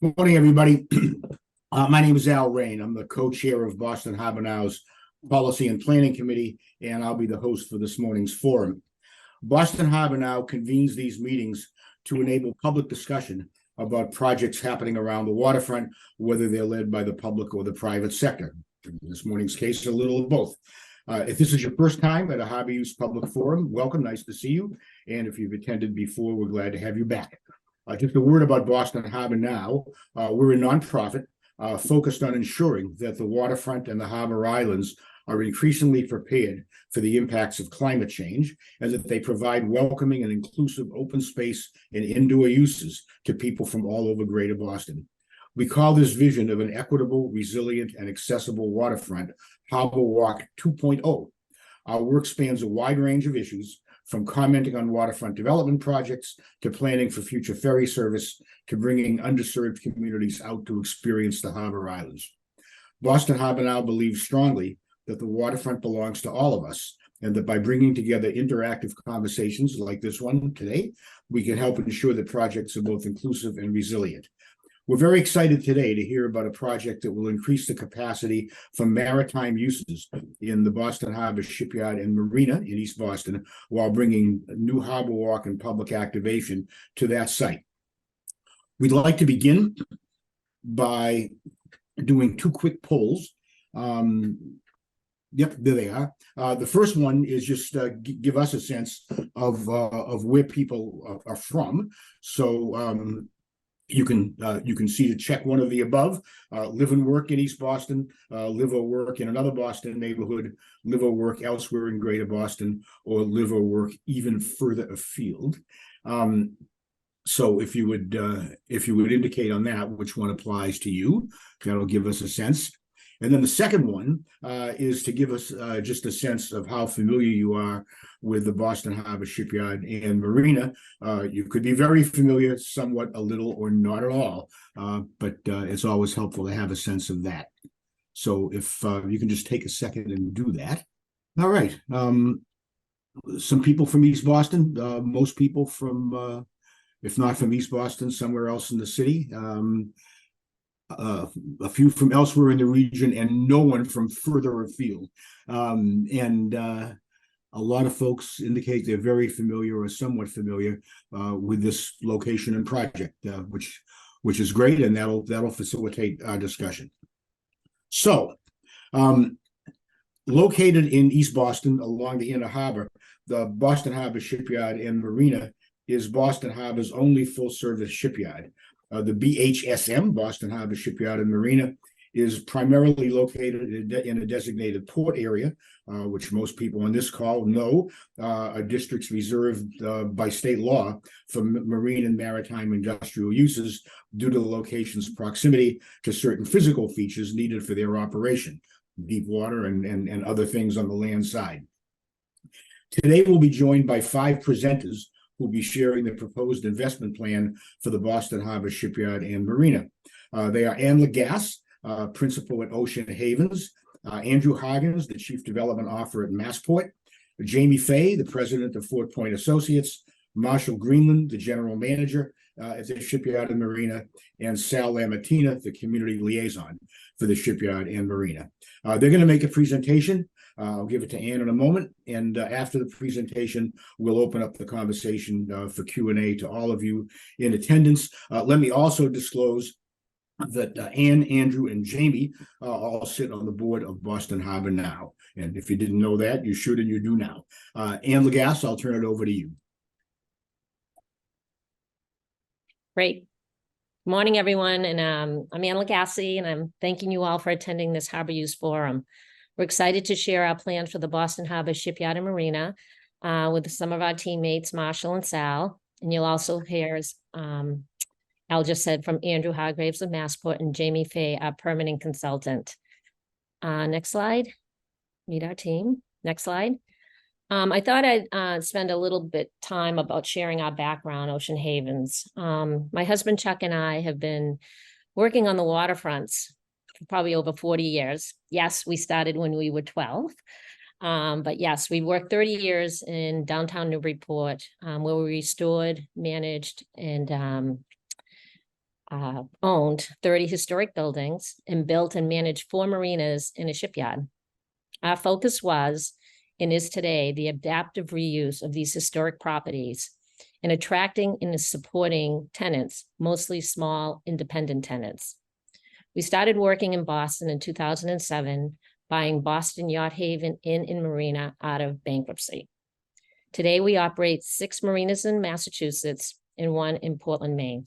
Morning, everybody. My name is Al Rain. I'm the co-chair of Boston Harbor Now's Policy and Planning Committee, and I'll be the host for this morning's forum. Boston Harbor Now convenes these meetings to enable public discussion about projects happening around the waterfront, whether they're led by the public or the private sector. In this morning's case, a little of both. If this is your first time at a harbor use public forum, welcome, nice to see you. And if you've attended before, we're glad to have you back. Just a word about Boston Harbor Now. We're a nonprofit focused on ensuring that the waterfront and the harbor islands are increasingly prepared for the impacts of climate change, and that they provide welcoming and inclusive open space and indoor uses to people from all over Greater Boston. We call this vision of an equitable, resilient, and accessible waterfront Harborwalk 2.0. Our work spans a wide range of issues, from commenting on waterfront development projects to planning for future ferry service to bringing underserved communities out to experience the harbor islands. Boston Harbor Now believes strongly that the waterfront belongs to all of us, and that by bringing together interactive conversations like this one today, we can help ensure that projects are both inclusive and resilient. We're very excited today to hear about a project that will increase the capacity for maritime uses in the Boston Harbor Shipyard and Marina in East Boston, while bringing new Harborwalk and public activation to that site. We'd like to begin by doing two quick polls. Yep, there they are. The first one is just give us a sense of where people are from. So you can see to check one of the above, live and work in East Boston, live or work in another Boston neighborhood, live or work elsewhere in Greater Boston, or live or work even further afield. So if you would indicate on that which one applies to you, that'll give us a sense. And then the second one is to give us just a sense of how familiar you are with the Boston Harbor Shipyard and Marina. You could be very familiar, somewhat, a little, or not at all, but it's always helpful to have a sense of that. So if you can just take a second and do that. All right. Some people from East Boston, most people from, if not from East Boston, somewhere else in the city. A few from elsewhere in the region, and no one from further afield. A lot of folks indicate they're very familiar or somewhat familiar with this location and project, which is great, and that'll facilitate our discussion. So, located in East Boston along the Inner Harbor, the Boston Harbor Shipyard and Marina is Boston Harbor's only full-service shipyard. The BHSM, Boston Harbor Shipyard and Marina, is primarily located in a designated port area, which most people on this call know are districts reserved by state law for marine and maritime industrial uses due to the location's proximity to certain physical features needed for their operation, deep water and other things on the land side. Today, we'll be joined by 5 presenters who will be sharing the proposed investment plan for the Boston Harbor Shipyard and Marina. They are Ann Lagasse, principal at Ocean Havens, Andrew Hoggins, the chief development officer at Massport, Jamie Fay, the president of Fort Point Associates, Marshall Greenland, the general manager at the Shipyard and Marina, and Sal Lamartina, the community liaison for the Shipyard and Marina. They're going to make a presentation. I'll give it to Ann in a moment, and after the presentation, we'll open up the conversation for Q&A to all of you in attendance. Let me also disclose that Ann, Andrew, and Jamie all sit on the board of Boston Harbor Now. And if you didn't know that, you should, and you do now. Ann Lagasse, I'll turn it over to you. Great. Good morning, everyone. And I'm Ann Lagasse, and I'm thanking you all for attending this Harbor Use Forum. We're excited to share our plans for the Boston Harbor Shipyard and Marina with some of our teammates, Marshall and Sal. And you'll also hear, as Al just said, from Andrew Hargraves of Massport and Jamie Fay, our permitting consultant. Next slide. Meet our team. Next slide. I thought I'd spend a little bit time about sharing our background, Ocean Havens. My husband Chuck and I have been working on the waterfronts for probably over 40 years. Yes, we started when we were 12. But yes, we worked 30 years in downtown Newburyport, where we restored, managed, and owned 30 historic buildings and built and managed 4 marinas in a shipyard. Our focus was and is today the adaptive reuse of these historic properties and attracting and supporting tenants, mostly small independent tenants. We started working in Boston in 2007, buying Boston Yacht Haven Inn and Marina out of bankruptcy. Today, we operate 6 marinas in Massachusetts and 1 in Portland, Maine.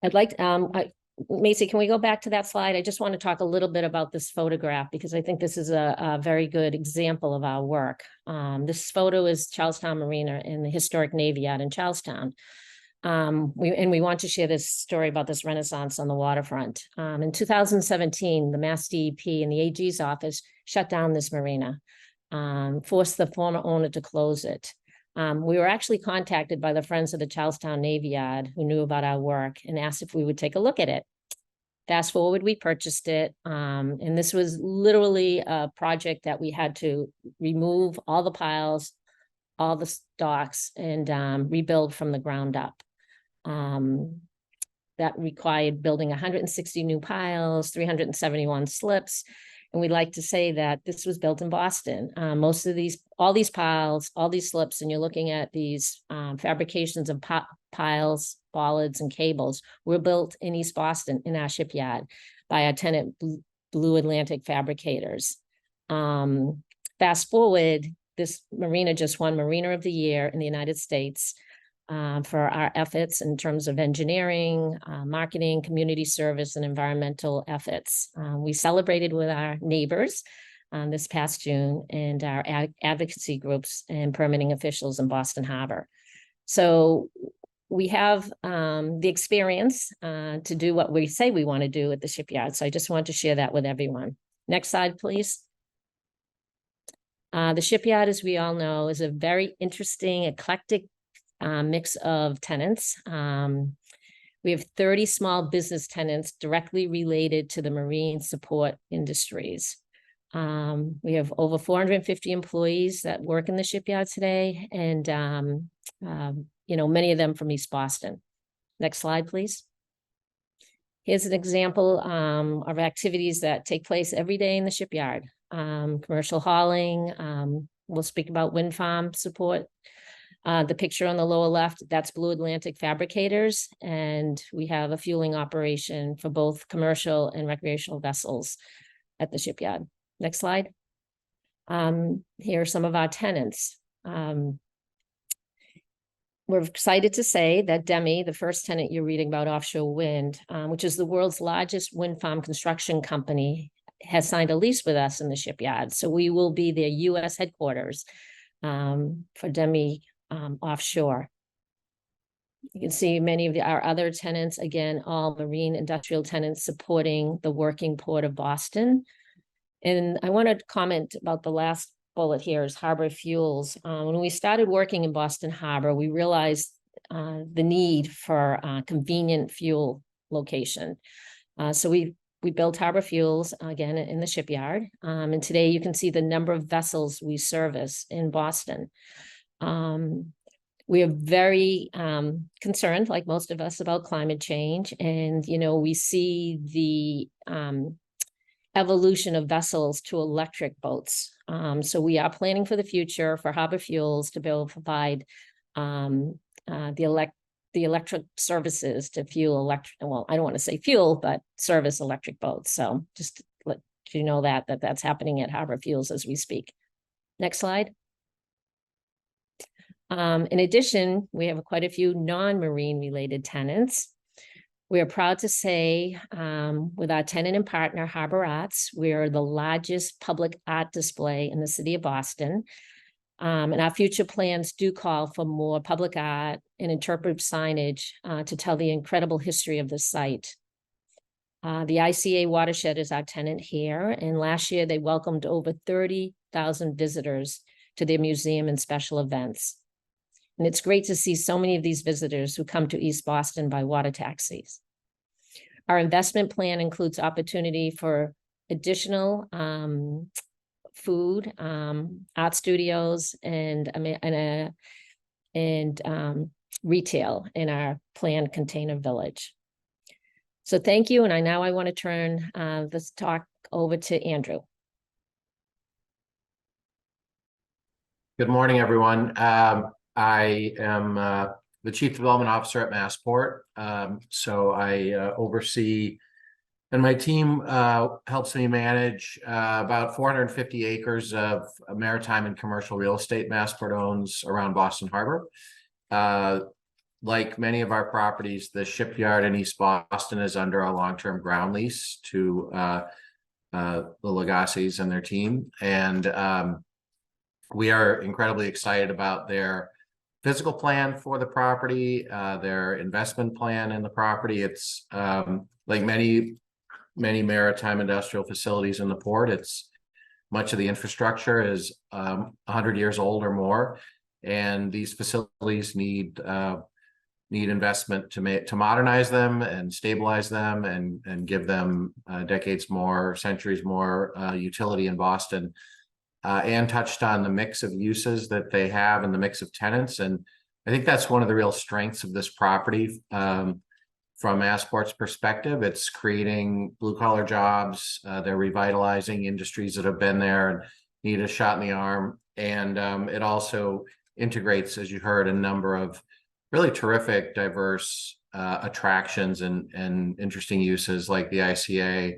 I'd like to, Macy, can we go back to that slide? I just want to talk a little bit about this photograph because I think this is a very good example of our work. This photo is Charlestown Marina in the historic Navy Yard in Charlestown. We want to share this story about this renaissance on the waterfront. In 2017, the Mass DEP and the AG's office shut down this marina, forced the former owner to close it. We were actually contacted by the Friends of the Charlestown Navy Yard who knew about our work and asked if we would take a look at it. Fast forward, we purchased it. And this was literally a project that we had to remove all the piles, all the docks, and rebuild from the ground up. That required building 160 new piles, 371 slips. And we like to say that this was built in Boston. Most of all these piles, all these slips, and you're looking at these fabrications of piles, bollards, and cables were built in East Boston in our shipyard by our tenant Blue Atlantic Fabricators. Fast forward, this marina just won Marina of the Year in the United States for our efforts in terms of engineering, marketing, community service, and environmental efforts. We celebrated with our neighbors this past June and our advocacy groups and permitting officials in Boston Harbor. So we have the experience to do what we say we want to do at the shipyard. So I just want to share that with everyone. Next slide, please. The shipyard, as we all know, is a very interesting, eclectic mix of tenants. We have 30 small business tenants directly related to the marine support industries. We have over 450 employees that work in the shipyard today, and many of them from East Boston. Next slide, please. Here's an example of activities that take place every day in the shipyard. Commercial hauling. We'll speak about wind farm support. The picture on the lower left, that's Blue Atlantic Fabricators, and we have a fueling operation for both commercial and recreational vessels at the shipyard. Next slide. Here are some of our tenants. We're excited to say that DEMI, the first tenant you're reading about, offshore wind, which is the world's largest wind farm construction company, has signed a lease with us in the shipyard. So we will be their U.S. headquarters for DEMI offshore. You can see many of our other tenants, again, all marine industrial tenants supporting the working port of Boston. And I want to comment about the last bullet here is Harbor Fuels. When we started working in Boston Harbor, we realized the need for convenient fuel location. So we built Harbor Fuels, again, in the shipyard. And today you can see the number of vessels we service in Boston. We are very concerned, like most of us, about climate change. And, we see the evolution of vessels to electric boats. So we are planning for the future for Harbor Fuels to be able to provide the electric services to fuel electric, well, I don't want to say fuel, but service electric boats. So just to let you know that's happening at Harbor Fuels as we speak. Next slide. In addition, we have quite a few non-marine related tenants. We are proud to say, with our tenant and partner, Harbor Arts, we are the largest public art display in the city of Boston. And our future plans do call for more public art and interpretive signage to tell the incredible history of the site. The ICA Watershed is our tenant here, and last year they welcomed over 30,000 visitors to their museum and special events. And it's great to see so many of these visitors who come to East Boston by water taxis. Our investment plan includes opportunity for additional food, art studios, and retail in our planned container village. So thank you. And now I want to turn this talk over to Andrew. Good morning, everyone. I am the Chief Development Officer at Massport. So I oversee, and my team helps me manage about 450 acres of maritime and commercial real estate Massport owns around Boston Harbor. Like many of our properties, the shipyard in East Boston is under a long-term ground lease to the Legacies and their team. And we are incredibly excited about their physical plan for the property, their investment plan in the property. It's like many maritime industrial facilities in the port. It's much of the infrastructure is 100 years old or more, and these facilities need investment to modernize them and stabilize them and give them decades more, centuries more utility in Boston. Anne touched on the mix of uses that they have and the mix of tenants. And I think that's one of the real strengths of this property from Massport's perspective. It's creating blue collar jobs. They're revitalizing industries that have been there and need a shot in the arm. And it also integrates, as you heard, a number of really terrific, diverse attractions and interesting uses like the ICA,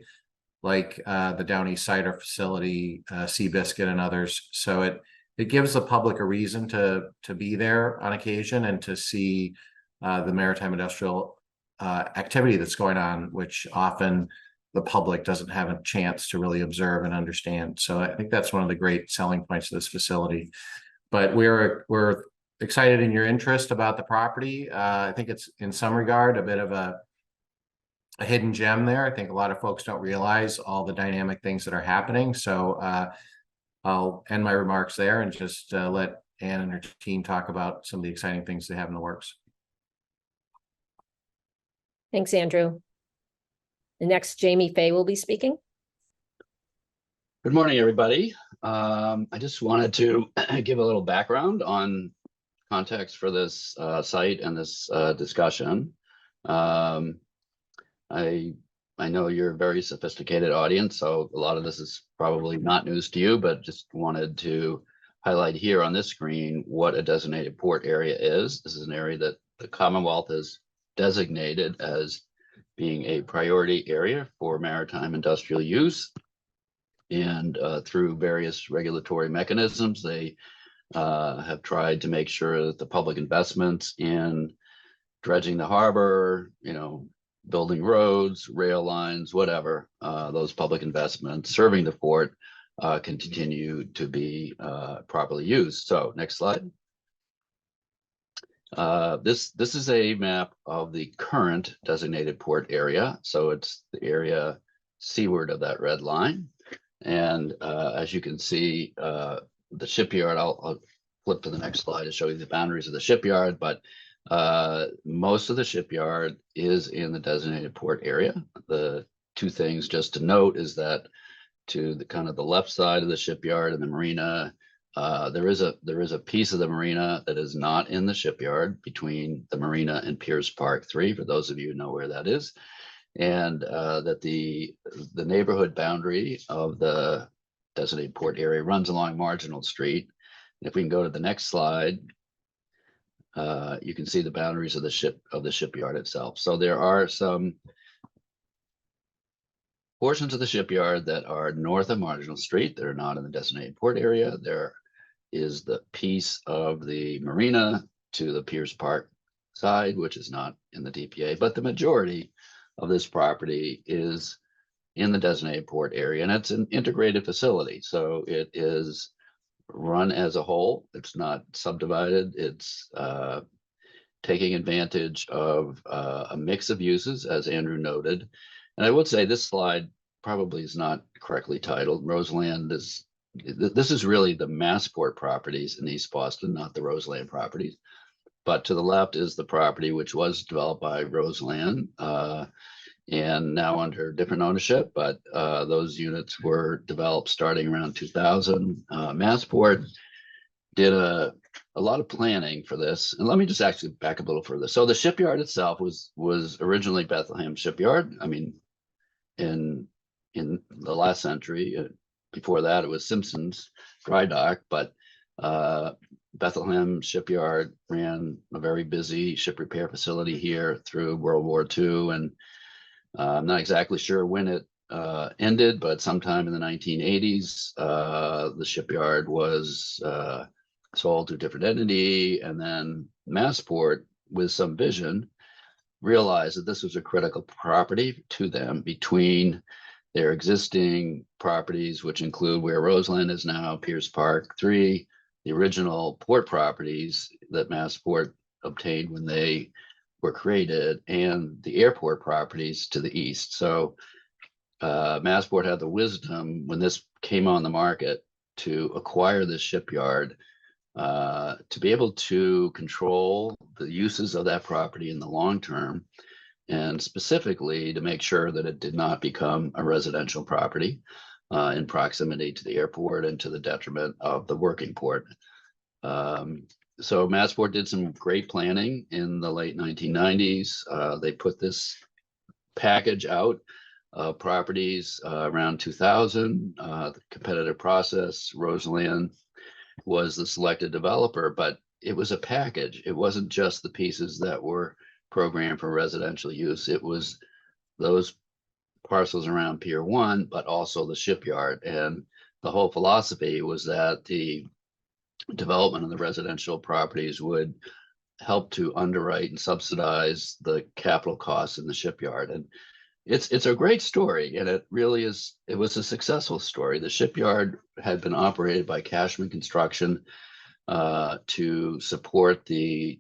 like the Down East Cider facility, Seabiscuit, and others. So it gives the public a reason to be there on occasion and to see the maritime industrial activity that's going on, which often the public doesn't have a chance to really observe and understand. So I think that's one of the great selling points of this facility. But we're excited in your interest about the property. I think it's in some regard a bit of a hidden gem there. I think a lot of folks don't realize all the dynamic things that are happening. So I'll end my remarks there and just let Anne and her team talk about some of the exciting things they have in the works. Thanks, Andrew. The next, Jamie Fay will be speaking. Good morning, everybody. I just wanted to give a little background on context for this site and this discussion. I know you're a very sophisticated audience, so a lot of this is probably not news to you, but just wanted to highlight here on this screen what a designated port area is. This is an area that the Commonwealth has designated as being a priority area for maritime industrial use. And through various regulatory mechanisms, they have tried to make sure that the public investments in dredging the harbor, building roads, rail lines, whatever, those public investments serving the port can continue to be properly used. So next slide. This is a map of the current designated port area. So it's the area seaward of that red line. And as you can see, the shipyard, I'll flip to the next slide to show you the boundaries of the shipyard, but most of the shipyard is in the designated port area. The two things just to note is that to the kind of the left side of the shipyard and the marina, there is a piece of the marina that is not in the shipyard between the marina and Piers Park 3, for those of you who know where that is. And that the neighborhood boundary of the designated port area runs along Marginal Street. And if we can go to the next slide, you can see the boundaries of the shipyard itself. So there are some portions of the shipyard that are north of Marginal Street that are not in the designated port area. There is the piece of the marina to the Piers Park side, which is not in the DPA, but the majority of this property is in the designated port area, and it's an integrated facility. So it is run as a whole. It's not subdivided. It's taking advantage of a mix of uses, as Andrew noted. And I would say this slide probably is not correctly titled. Roseland is, this is really the Massport properties in East Boston, not the Roseland properties. But to the left is the property which was developed by Roseland and now under different ownership, but those units were developed starting around 2000. Massport did a a lot of planning for this. And let me just actually back up a little further. So the shipyard itself was originally Bethlehem Shipyard. I mean, in the last century, before that it was Simpson's Dry Dock, but Bethlehem Shipyard ran a very busy ship repair facility here through World War II, and I'm not exactly sure when it ended, but sometime in the 1980s, the shipyard was sold to a different entity, and then Massport, with some vision, realized that this was a critical property to them between their existing properties, which include where Roseland is now, Piers Park 3, the original port properties that Massport obtained when they were created, and the airport properties to the east. So Massport had the wisdom when this came on the market to acquire this shipyard to be able to control the uses of that property in the long term, and specifically to make sure that it did not become a residential property in proximity to the airport and to the detriment of the working port. So Massport did some great planning in the late 1990s. They put this package out of properties around 2000, the competitive process. Roseland was the selected developer, but it was a package. It wasn't just the pieces that were programmed for residential use. It was those parcels around Pier 1, but also the shipyard. And the whole philosophy was that the development of the residential properties would help to underwrite and subsidize the capital costs in the shipyard. And it's a great story, and it really is. It was a successful story. The shipyard had been operated by Cashman Construction to support the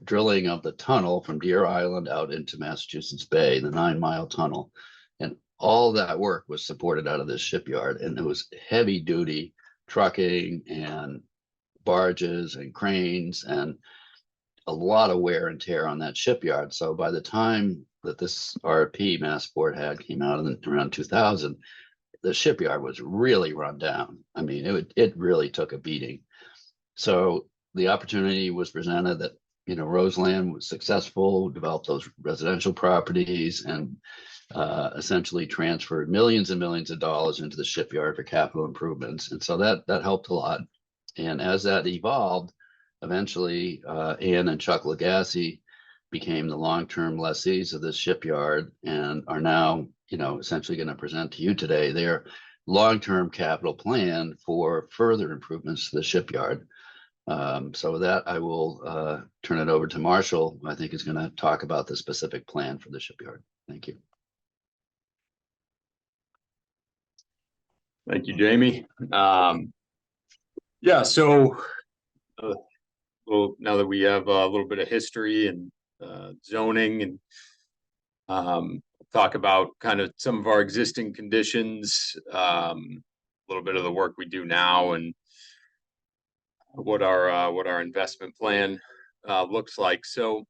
drilling of the tunnel from Deer Island out into Massachusetts Bay, the 9-mile tunnel. And all that work was supported out of this shipyard, and it was heavy duty trucking and barges and cranes and a lot of wear and tear on that shipyard. So by the time that this RFP Massport had came out in around 2000, the shipyard was really run down. I mean, it really took a beating. So the opportunity was presented that, you know, Roseland was successful, developed those residential properties, and essentially transferred millions and millions of dollars into the shipyard for capital improvements. And so that helped a lot. And as that evolved, eventually Ann and Chuck Legacy became the long-term lessees of this shipyard and are now, you know, essentially going to present to you today their long-term capital plan for further improvements to the shipyard. So with that, I will turn it over to Marshall, who I think is going to talk about the specific plan for the shipyard. Thank you. Thank you, Jamie. Yeah, so well, now that we have a little bit of history and zoning, and talk about kind of some of our existing conditions, a little bit of the work we do now, and what our investment plan looks like. So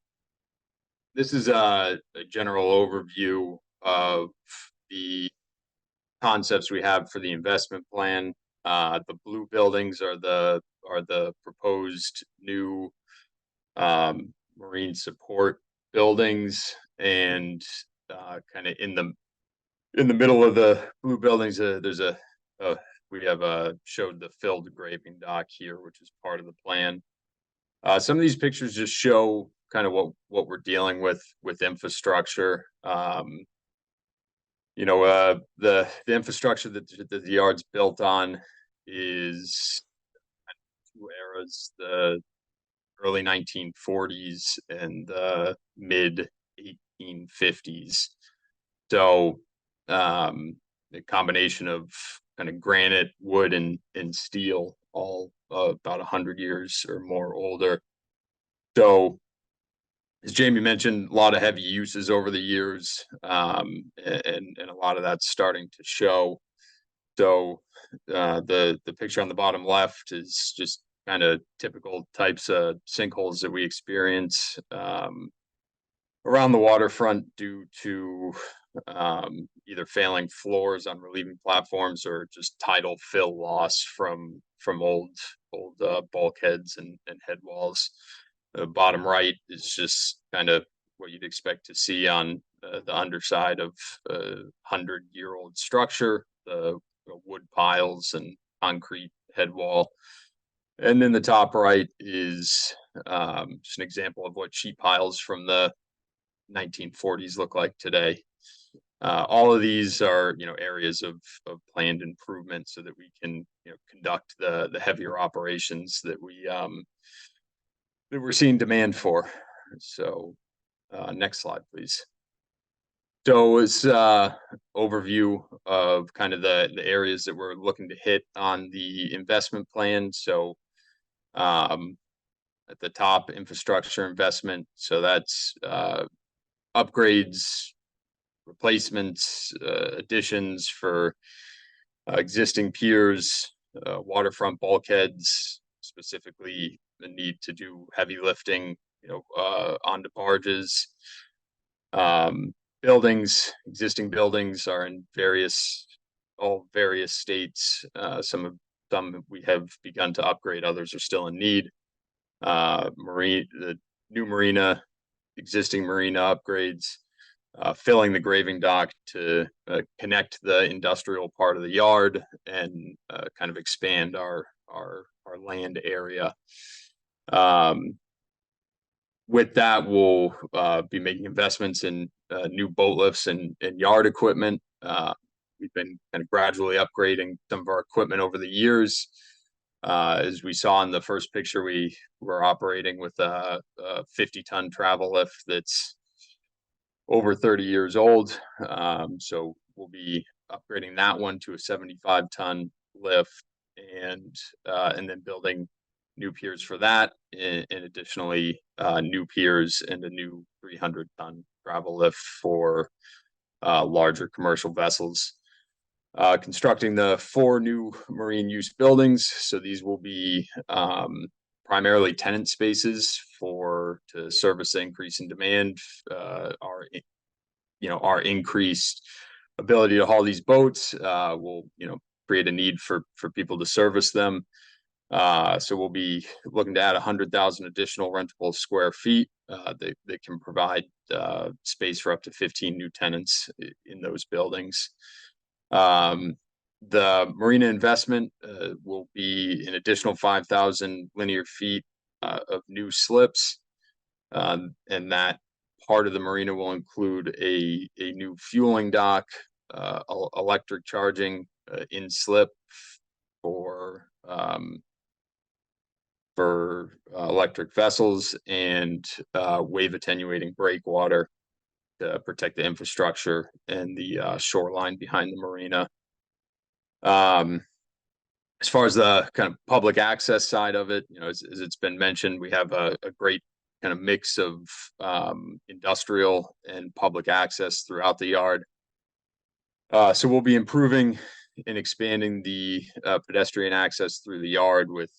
this is a general overview of the concepts we have for the investment plan. The blue buildings are the proposed new marine support buildings, and kind of in the middle of the blue buildings, there's we have showed the filled graving dock here, which is part of the plan. Some of these pictures just show kind of what we're dealing with infrastructure. You know, the infrastructure that the yard's built on is two eras: the early 1940s and the mid 1850s. So the combination of kind of granite, wood, and steel, all about 100 years or more older. So as Jamie mentioned, a lot of heavy uses over the years, and a lot of that's starting to show. So the picture on the bottom left is just kind of typical types of sinkholes that we experience around the waterfront due to either failing floors on relieving platforms or just tidal fill loss from old bulkheads and head walls. The bottom right is just kind of what you'd expect to see on the underside of a 100-year-old structure, the wood piles and concrete head wall. And then the top right is just an example of what sheet piles from the 1940s look like today. All of these are, areas of planned improvement so that we can, conduct the heavier operations that we're seeing demand for. So, next slide, please. So it's overview of kind of the areas that we're looking to hit on the investment plan. So at the top, infrastructure investment. So that's upgrades, replacements, additions for existing piers, waterfront bulkheads, specifically the need to do heavy lifting, onto barges. Existing buildings are in various states. Some we have begun to upgrade, others are still in need. The new marina, existing marina upgrades, filling the graving dock to connect the industrial part of the yard and kind of expand our land area. With that, we'll be making investments in new boat lifts and yard equipment. We've been kind of gradually upgrading some of our equipment over the years. As we saw in the first picture, we were operating with a 50-ton travel lift that's over 30 years old. So we'll be upgrading that one to a 75-ton lift and then building new piers for that, and additionally new piers and a new 300-ton travel lift for larger commercial vessels. Constructing the 4 new marine use buildings. So these will be primarily tenant spaces to service the increase in demand. Our increased ability to haul these boats will create a need for people to service them. So we'll be looking to add 100,000 additional rentable square feet that can provide space for up to 15 new tenants in those buildings. The marina investment will be an additional 5,000 linear feet of new slips, and that part of the marina will include a new fueling dock, electric charging in slip for electric vessels, and wave attenuating breakwater to protect the infrastructure and the shoreline behind the marina. As far as the kind of public access side of it, as it's been mentioned, we have a great kind of mix of industrial and public access throughout the yard. So we'll be improving and expanding the pedestrian access through the yard with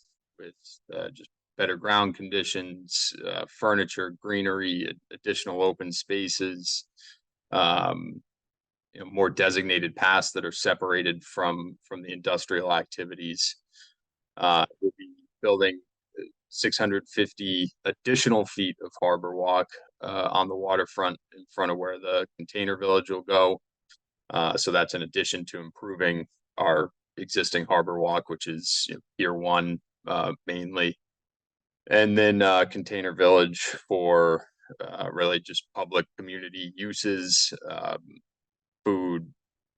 just better ground conditions, furniture, greenery, additional open spaces, more designated paths that are separated from the industrial activities. We'll be building 650 additional feet of Harborwalk on the waterfront in front of where the container village will go. So that's in addition to improving our existing Harborwalk, which is Pier 1 mainly. And then container village for really just public community uses, food,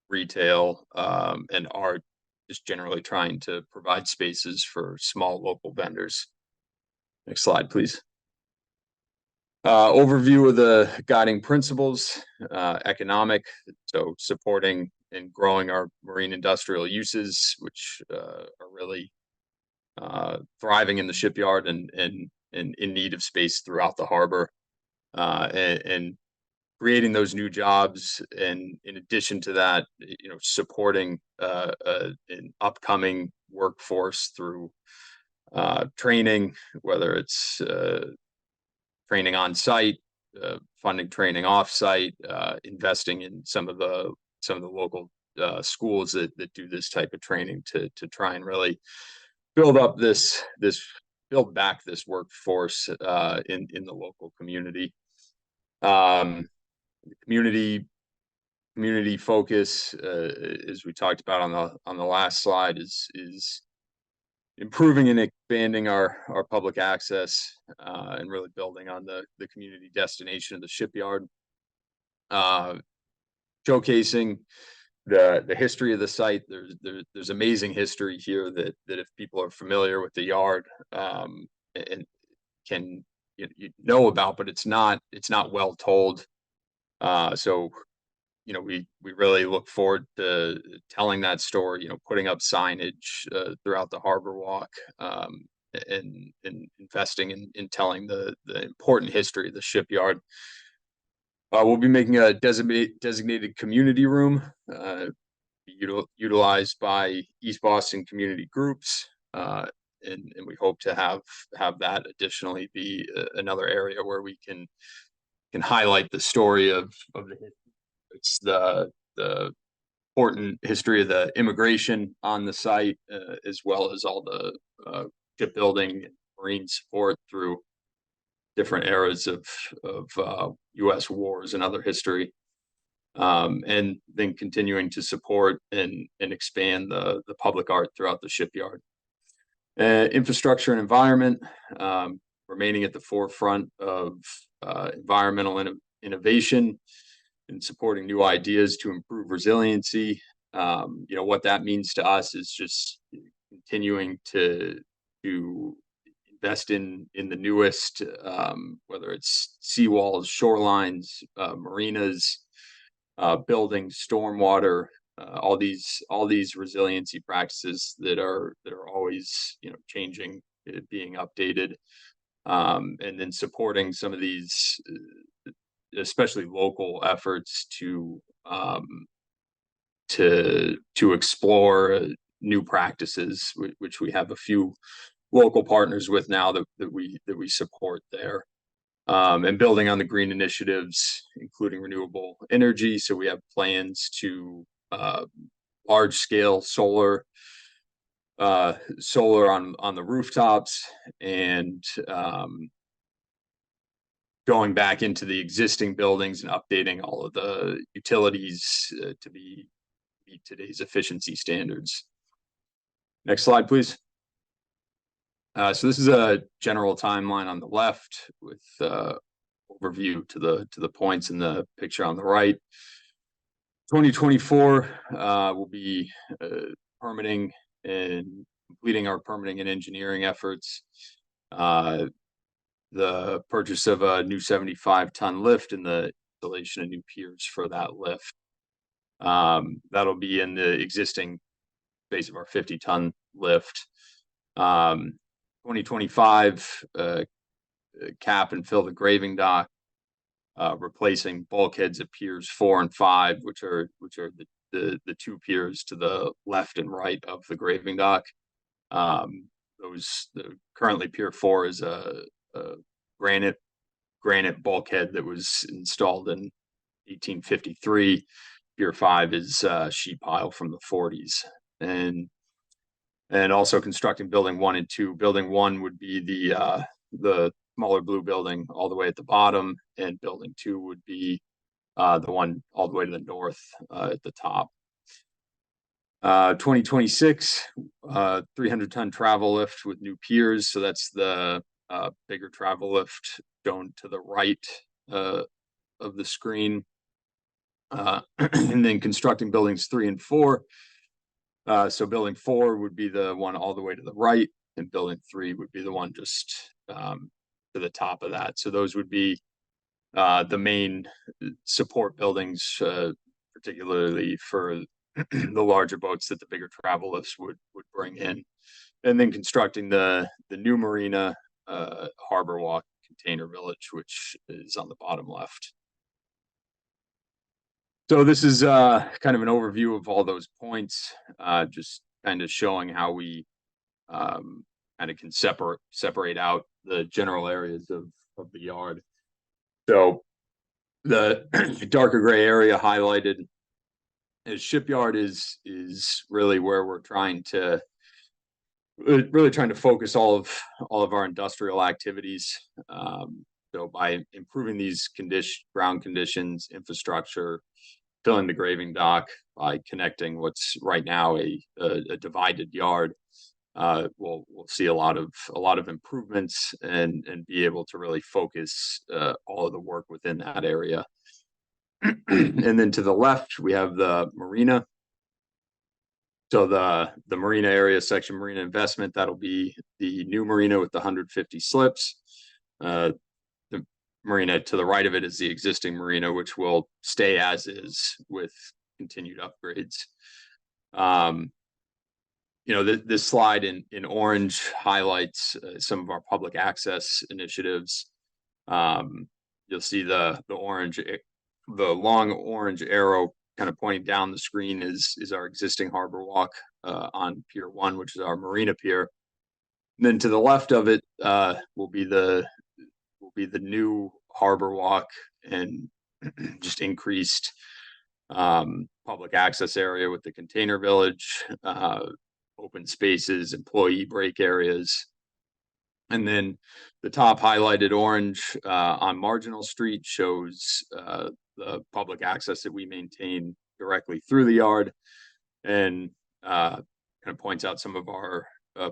retail, and art, just generally trying to provide spaces for small local vendors. Next slide, please. Overview of the guiding principles, economic, so supporting and growing our marine industrial uses, which are really thriving in the shipyard and in need of space throughout the harbor, and creating those new jobs. And in addition to that, supporting an upcoming workforce through training, whether it's training on site, funding training offsite, investing in some of the local schools that do this type of training to try and really build back this workforce in the local community. Community focus, as we talked about on the last slide, is improving and expanding our public access, and really building on the community destination of the shipyard, showcasing the history of the site. There's amazing history here that if people are familiar with the yard, and can you know about, but it's not well told. So we really look forward to telling that story, putting up signage throughout the Harborwalk, and investing in telling the important history of the shipyard. We'll be making a designated community room, utilized by East Boston community groups, and we hope to have that additionally be another area where we can highlight the story of the history. It's the important history of the immigration on the site, as well as all the shipbuilding and marine support through different eras of U.S. wars and other history, and then continuing to support and expand the public art throughout the shipyard. Infrastructure and environment, remaining at the forefront of environmental innovation and supporting new ideas to improve resiliency. What that means to us is just continuing to invest in the newest, whether it's seawalls, shorelines, marinas, buildings, stormwater, all these resiliency practices that are always changing, being updated, and then supporting some of these, especially local efforts to explore new practices, which we have a few local partners with now that we support there, and building on the green initiatives, including renewable energy. So we have plans to large scale solar on the rooftops, and going back into the existing buildings and updating all of the utilities to meet today's efficiency standards. Next slide, please. So this is a general timeline on the left with overview to the points in the picture on the right. 2024 will be permitting and completing our permitting and engineering efforts. The purchase of a new 75-ton lift and the installation of new piers for that lift. That'll be in the existing space of our 50-ton lift. 2025, cap and fill the graving dock, replacing bulkheads at piers 4 and 5, which are the two piers to the left and right of the graving dock. Currently pier 4 is a granite bulkhead that was installed in 1853. Pier 5 is sheet pile from the 40s, and also constructing building 1 and 2. Building 1 would be the smaller blue building all the way at the bottom, and building 2 would be the one all the way to the north at the top. 2026, 300-ton travel lift with new piers. So that's the bigger travel lift shown to the right of the screen. And then constructing buildings 3 and 4. So building 4 would be the one all the way to the right, and building 3 would be the one just to the top of that. So those would be the main support buildings, particularly for the larger boats that the bigger travel lifts would bring in. And then constructing the new marina, Harborwalk container village, which is on the bottom left. So this is kind of an overview of all those points, just kind of showing how we kind of can separate out the general areas of the yard. So the darker gray area highlighted as Shipyard is really where we're trying to focus all of our industrial activities. So by improving these ground conditions, infrastructure, filling the graving dock, by connecting what's right now a divided yard, we'll see a lot of improvements and be able to really focus all of the work within that area. And then to the left, we have the marina. So the marina area section, marina investment, that'll be the new marina with the 150 slips. The marina to the right of it is the existing marina, which will stay as is with continued upgrades. This slide in orange highlights some of our public access initiatives. You'll see the long orange arrow kind of pointing down the screen is our existing Harborwalk on Pier 1, which is our marina pier. And then to the left of it will be the new Harborwalk and just increased public access area with the container village, open spaces, employee break areas. And then the top highlighted orange on Marginal Street shows the public access that we maintain directly through the yard, and kind of points out some of our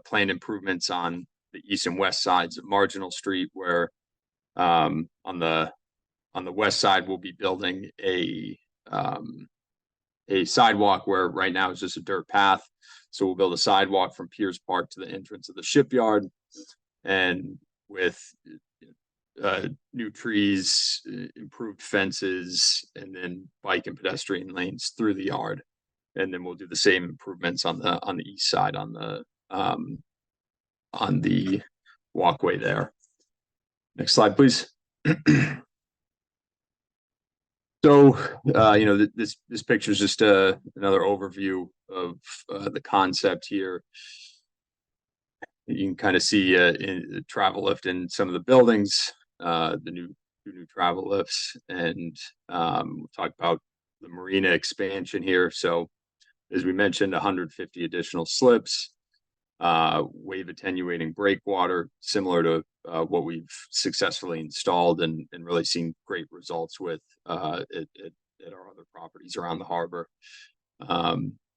planned improvements on the east and west sides of Marginal Street, where on the west side we'll be building a sidewalk where right now it's just a dirt path. So we'll build a sidewalk from Piers Park to the entrance of the shipyard, and with new trees, improved fences, and then bike and pedestrian lanes through the yard. And then we'll do the same improvements on the east side on the walkway there. Next slide, please. So, this picture is just another overview of the concept here. You can kind of see in travel lift in some of the buildings, the new travel lifts, and we'll talk about the marina expansion here. So, as we mentioned, 150 additional slips, wave attenuating breakwater, similar to what we've successfully installed and really seen great results with at our other properties around the harbor.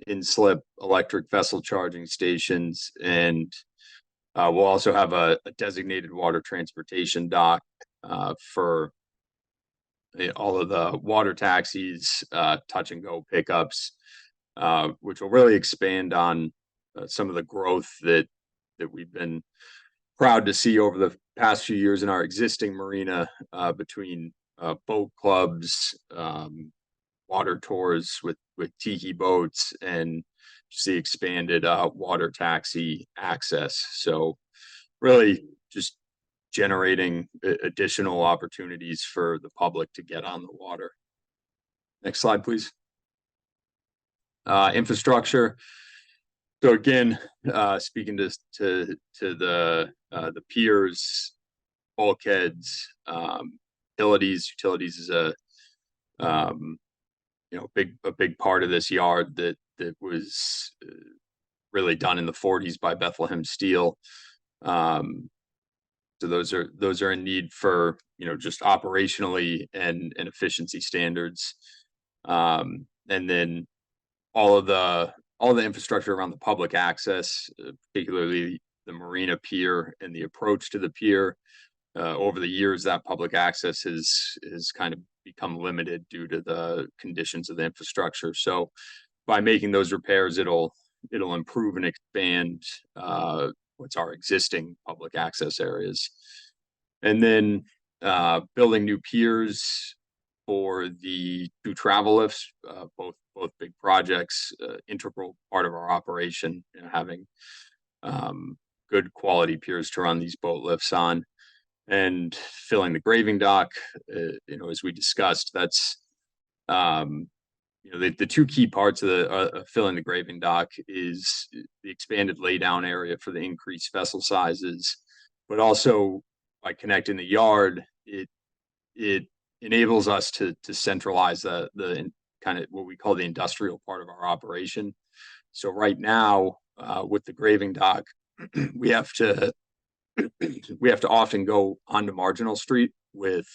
In slip electric vessel charging stations, and we'll also have a designated water transportation dock for all of the water taxis, touch and go pickups, which will really expand on some of the growth that we've been proud to see over the past few years in our existing marina, between boat clubs, water tours with tiki boats, and just the expanded water taxi access. So really just generating additional opportunities for the public to get on the water. Next slide, please. Infrastructure. So again, speaking to the piers, bulkheads, utilities. Utilities is a big part of this yard that was really done in the 40s by Bethlehem Steel. So those are in need for just operationally and efficiency standards, and then all the infrastructure around the public access, particularly the marina pier and the approach to the pier. Over the years, that public access has kind of become limited due to the conditions of the infrastructure. So by making those repairs, it'll improve and expand what's our existing public access areas. And then building new piers for the two travel lifts, both big projects, integral part of our operation, having good quality piers to run these boat lifts on, and filling the graving dock. As we discussed, that's the two key parts of filling the graving dock is the expanded laydown area for the increased vessel sizes, but also by connecting the yard, it it enables us to centralize the kind of what we call the industrial part of our operation. So right now, with the graving dock, we have to often go onto Marginal Street with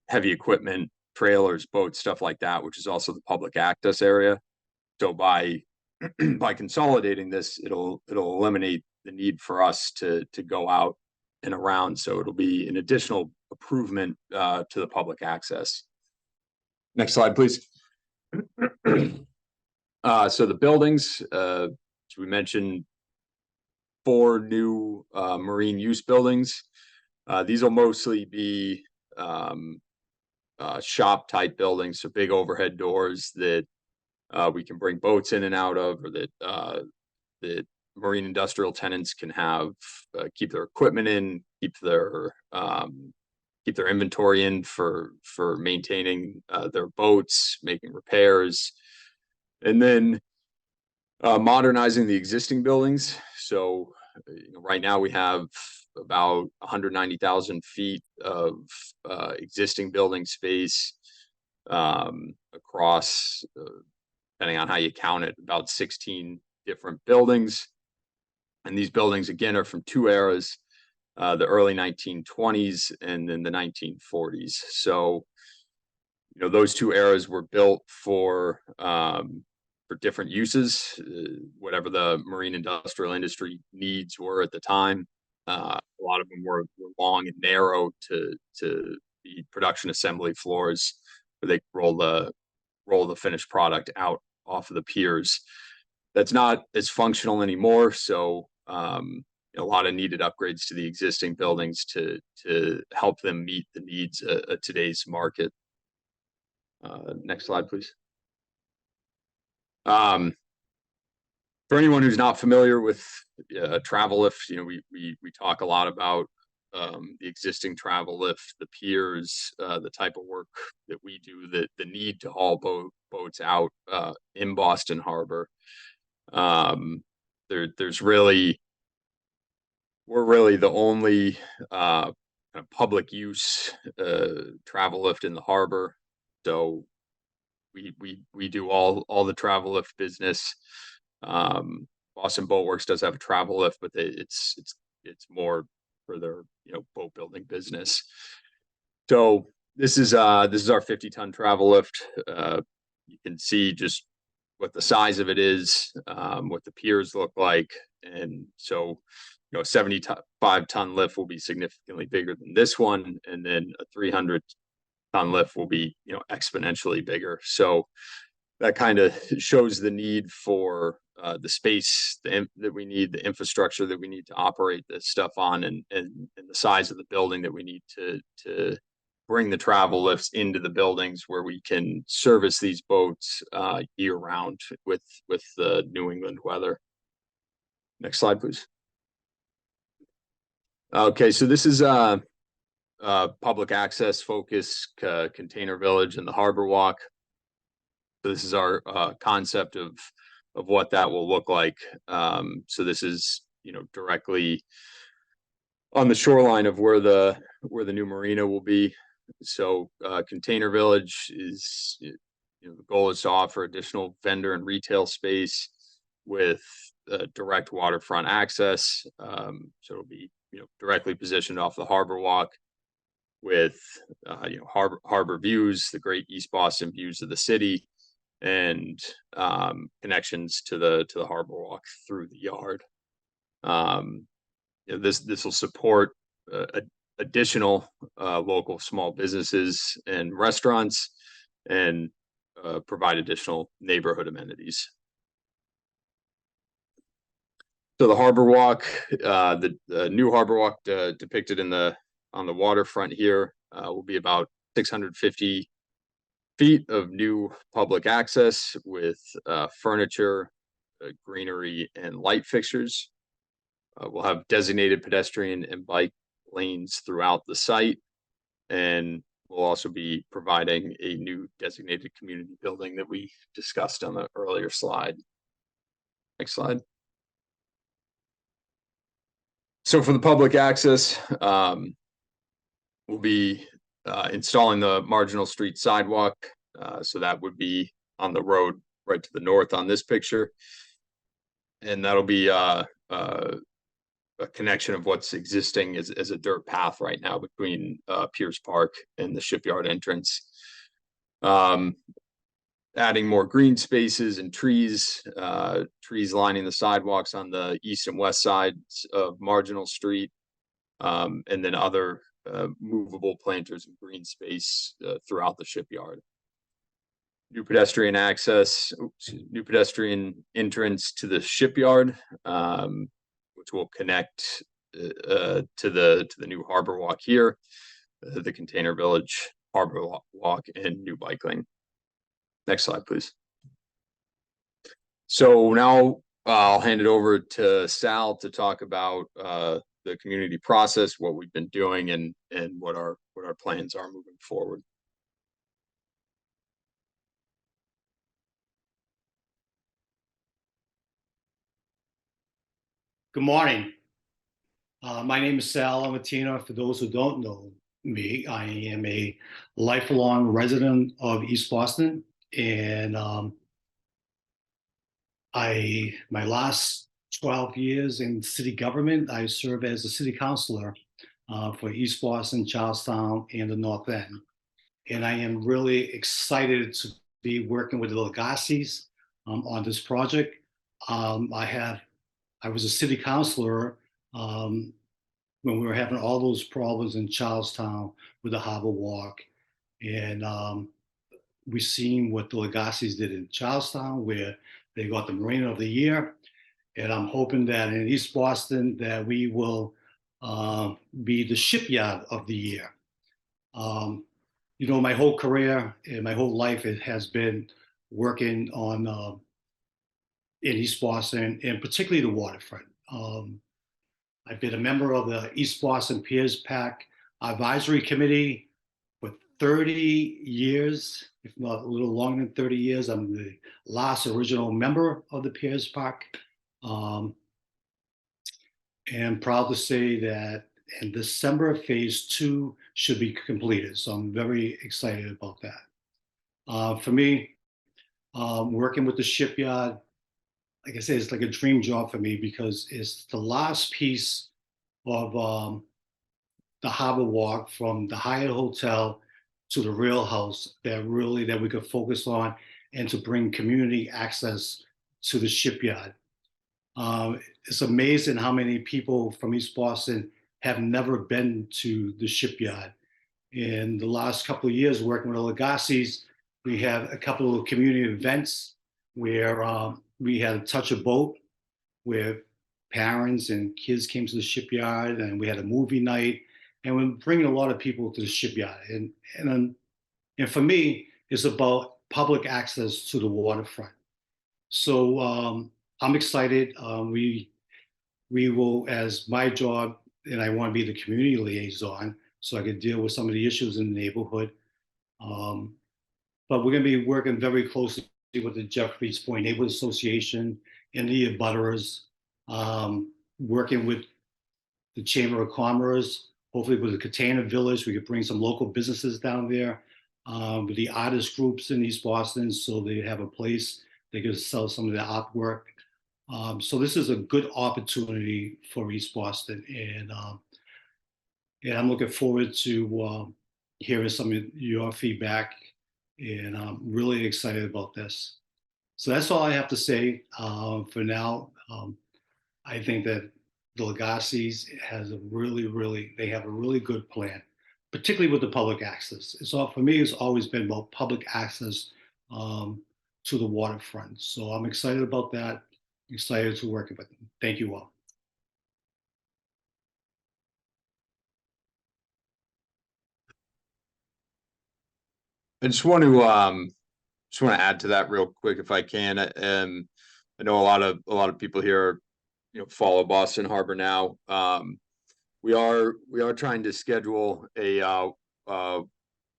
heavy equipment, trailers, boats, stuff like that, which is also the public access area. So by consolidating this, it'll eliminate the need for us to go out and around. So it'll be an additional improvement to the public access. Next slide, please. So the buildings, as we mentioned, 4 new marine use buildings. These will mostly be shop type buildings, so big overhead doors that we can bring boats in and out of, or that marine industrial tenants can have, keep their equipment in, keep their inventory in for maintaining their boats, making repairs, and then modernizing the existing buildings. So right now we have about 190,000 feet of existing building space across, depending on how you count it, about 16 different buildings. And these buildings, again, are from 2 eras, the early 1920s and then the 1940s. So, those 2 eras were built for different uses, whatever the marine industrial industry needs were at the time. A lot of them were long and narrow to the production assembly floors, where they roll the finished product out off of the piers. That's not as functional anymore. So a lot of needed upgrades to the existing buildings to help them meet the needs of today's market. Next slide, please. For anyone who's not familiar with travel lift, we talk a lot about the existing travel lift, the piers, the type of work that we do, the need to haul boats out in Boston Harbor. We're really the only kind of public use travel lift in the harbor. So we do all the travel lift business. Boston Boat Works does have a travel lift, but it's more for their boat building business. So this is our 50-ton travel lift. You can see just what the size of it is, what the piers look like, and so 75-ton lift will be significantly bigger than this one, and then a 300-ton lift will be exponentially bigger. So that kind of shows the need for the space that we need, the infrastructure that we need to operate this stuff on, and the size of the building that we need to bring the travel lifts into the buildings where we can service these boats year round with the New England weather. Next slide, please. Okay, so this is public access focus container village and the Harborwalk. So this is our concept of what that will look like. So this is directly on the shoreline of where the new marina will be. So container village is, the goal is to offer additional vendor and retail space with direct waterfront access. So it'll be directly positioned off the Harborwalk with harbor views, the great East Boston views of the city, and connections to the Harborwalk through the yard. This will support additional local small businesses and restaurants, and provide additional neighborhood amenities. So the Harborwalk, the new Harborwalk depicted on the waterfront here will be about 650 feet of new public access with furniture, greenery, and light fixtures. We'll have designated pedestrian and bike lanes throughout the site, and we'll also be providing a new designated community building that we discussed on the earlier slide. Next slide. So for the public access, we'll be installing the marginal street sidewalk. So that would be on the road right to the north on this picture. And that'll be a connection of what's existing as a dirt path right now between Piers Park and the shipyard entrance. Adding more green spaces and trees lining the sidewalks on the east and west sides of Marginal Street, and then other movable planters and green space throughout the shipyard. New pedestrian access, new pedestrian entrance to the shipyard, which will connect to the new Harborwalk here, the Container Village, Harborwalk, and new bike lane. Next slide, please. So now I'll hand it over to Sal to talk about the community process, what we've been doing, and what our plans are moving forward. Good morning. My name is Sal Amatina. For those who don't know me, I am a lifelong resident of East Boston, and my last 12 years in city government, I serve as a city councilor for East Boston, Charlestown, and the North End. And I am really excited to be working with the Legacies on this project. I was a city councilor when we were having all those problems in Charlestown with the Harborwalk. And we've seen what the Legacies did in Charlestown, where they got the Marina of the Year. And I'm hoping that in East Boston that we will be the Shipyard of the Year. You know, my whole career and my whole life, it has been working on in East Boston, and particularly the waterfront. I've been a member of the East Boston Piers Pack Advisory Committee for 30 years, if not a little longer than 30 years. I'm the last original member of the Piers Pack. And proud to say that in December, phase 2 should be completed. So I'm very excited about that. For me, working with the shipyard, like I said, it's like a dream job for me because it's the last piece of the Harborwalk from the Hyatt Hotel to the rail house that we could focus on and to bring community access to the shipyard. It's amazing how many people from East Boston have never been to the shipyard. In the last couple of years working with the Legacies, we had a couple of community events where we had a touch a boat where parents and kids came to the shipyard, and we had a movie night, and we're bringing a lot of people to the shipyard. And for me, it's about public access to the waterfront. So I'm excited. We will, as my job, and I want to be the community liaison, so I can deal with some of the issues in the neighborhood. But we're going to be working very closely with the Jeffreys Point Neighborhood Association and the abutters, working with the Chamber of Commerce, hopefully with the Container Village, we could bring some local businesses down there, with the artist groups in East Boston, so they have a place they could sell some of their artwork. So this is a good opportunity for East Boston, and I'm looking forward to hearing some of your feedback, and I'm really excited about this. So that's all I have to say for now. I think that the Legacies has they have a really good plan, particularly with the public access. It's all, for me, it's always been about public access to the waterfront. So I'm excited about that. Excited to work with them. Thank you all. I just want to add to that real quick if I can. I know a lot of people here, follow Boston Harbor now. We are trying to schedule a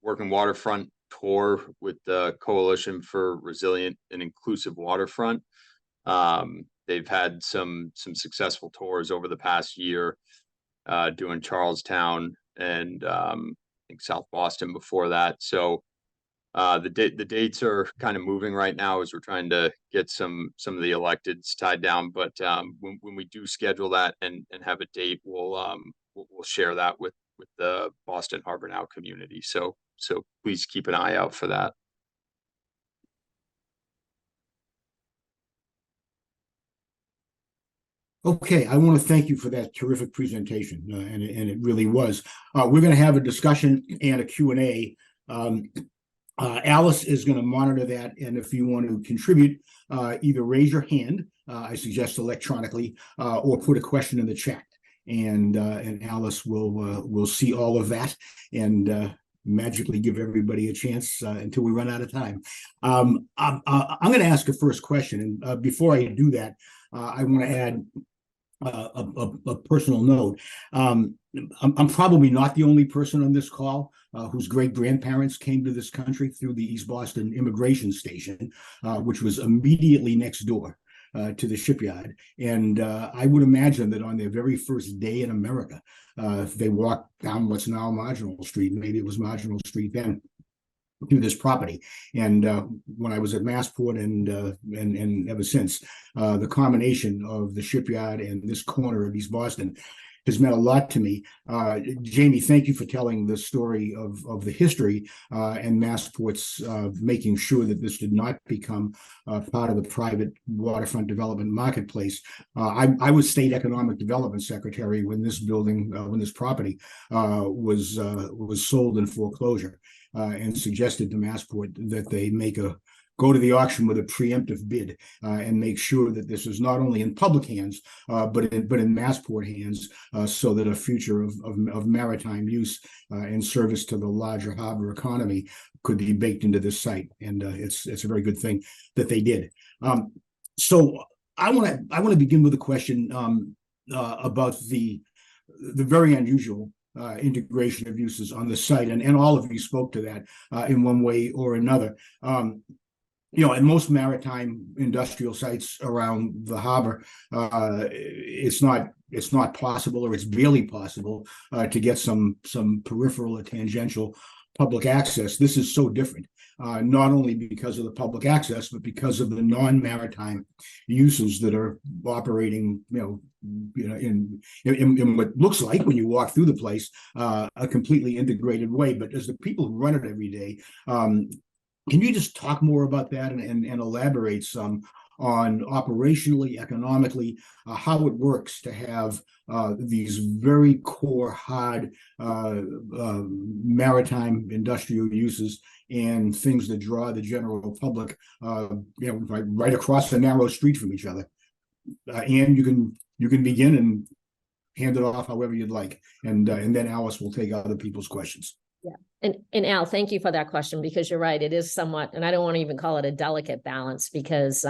working waterfront tour with the Coalition for Resilient and Inclusive Waterfront. They've had some successful tours over the past year, doing Charlestown and think South Boston before that. So the dates are kind of moving right now as we're trying to get some of the electeds tied down. But when we do schedule that and have a date, we'll share that with the Boston Harbor Now community. So please keep an eye out for that. Okay, I want to thank you for that terrific presentation, and it really was. We're going to have a discussion and a Q&A. Alice is going to monitor that, and if you want to contribute, either raise your hand, I suggest electronically, or put a question in the chat, and Alice will see all of that and magically give everybody a chance until we run out of time. I'm going to ask a first question, and before I do that, I want to add a personal note. I'm probably not the only person on this call whose great-grandparents came to this country through the East Boston Immigration Station, which was immediately next door to the shipyard. And I would imagine that on their very first day in America, they walked down what's now Marginal Street, maybe it was Marginal Street then, to this property. And when I was at Massport and ever since, the combination of the shipyard and this corner of East Boston has meant a lot to me. Jamie, thank you for telling the story of the history and Massport's making sure that this did not become part of the private waterfront development marketplace. I was state economic development secretary when this building, when this property was sold in foreclosure, and suggested to Massport that they go to the auction with a preemptive bid and make sure that this is not only in public hands, but in Massport hands, so that a future of maritime use and service to the larger harbor economy could be baked into this site. And it's a very good thing that they did. So I want to begin with a question about the very unusual integration of uses on the site, and all of you spoke to that in one way or another. At most maritime industrial sites around the harbor, it's not possible, or it's barely possible, to get some peripheral or tangential public access. This is so different, not only because of the public access, but because of the non-maritime uses that are operating, in what looks like, when you walk through the place, a completely integrated way. But as the people who run it every day, can you just talk more about that and elaborate some on operationally, economically, how it works to have these very core, hard maritime industrial uses and things that draw the general public, right across the narrow street from each other? And you can begin and hand it off however you'd like, and then Alice will take other people's questions. Yeah. And Al, thank you for that question, because you're right. It is somewhat, and I don't want to even call it a delicate balance, because,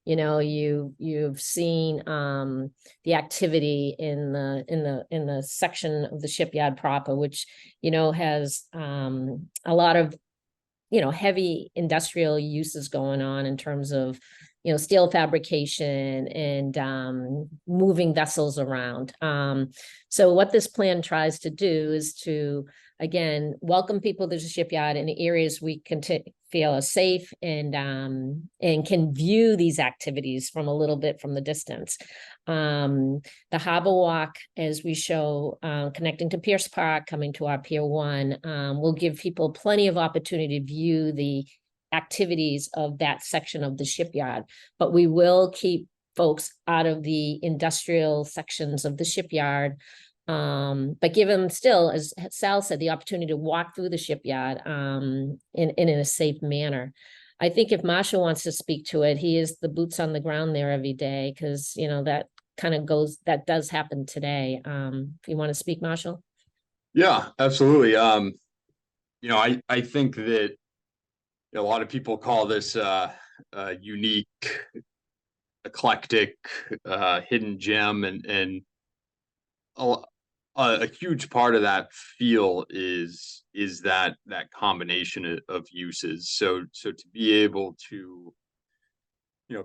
you've seen the activity in the section of the shipyard proper, which, has a lot of, heavy industrial uses going on in terms of, steel fabrication and moving vessels around. So what this plan tries to do is to, again, welcome people to the shipyard in areas we can feel are safe and can view these activities from a little bit from the distance. The Harborwalk, as we show, connecting to Pierce Park, coming to our Pier 1, will give people plenty of opportunity to view the activities of that section of the shipyard. But we will keep folks out of the industrial sections of the shipyard, but give them still, as Sal said, the opportunity to walk through the shipyard in a safe manner. I think if Marshall wants to speak to it, he is the boots on the ground there every day, because that kind of that does happen today. If you want to speak, Marshall. Yeah, absolutely. I think that a lot of people call this a unique, eclectic, hidden gem, and a huge part of that feel is that combination of uses. So to be able to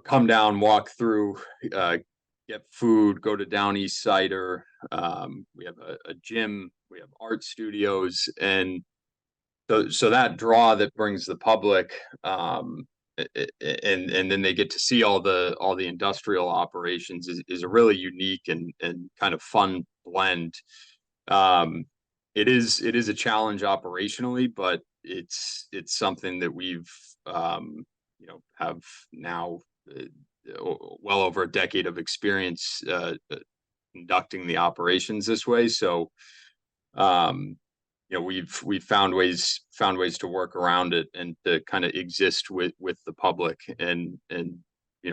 come down, walk through, get get food, go to Down East Cider. We have a gym, we have art studios, and so that draw that brings the public, and then they get to see all the industrial operations is a really unique and kind of fun blend. It is a challenge operationally, but it's something that we've have now well over a decade of experience conducting the operations this way. So we've found ways to work around it and to kind of exist with the public, and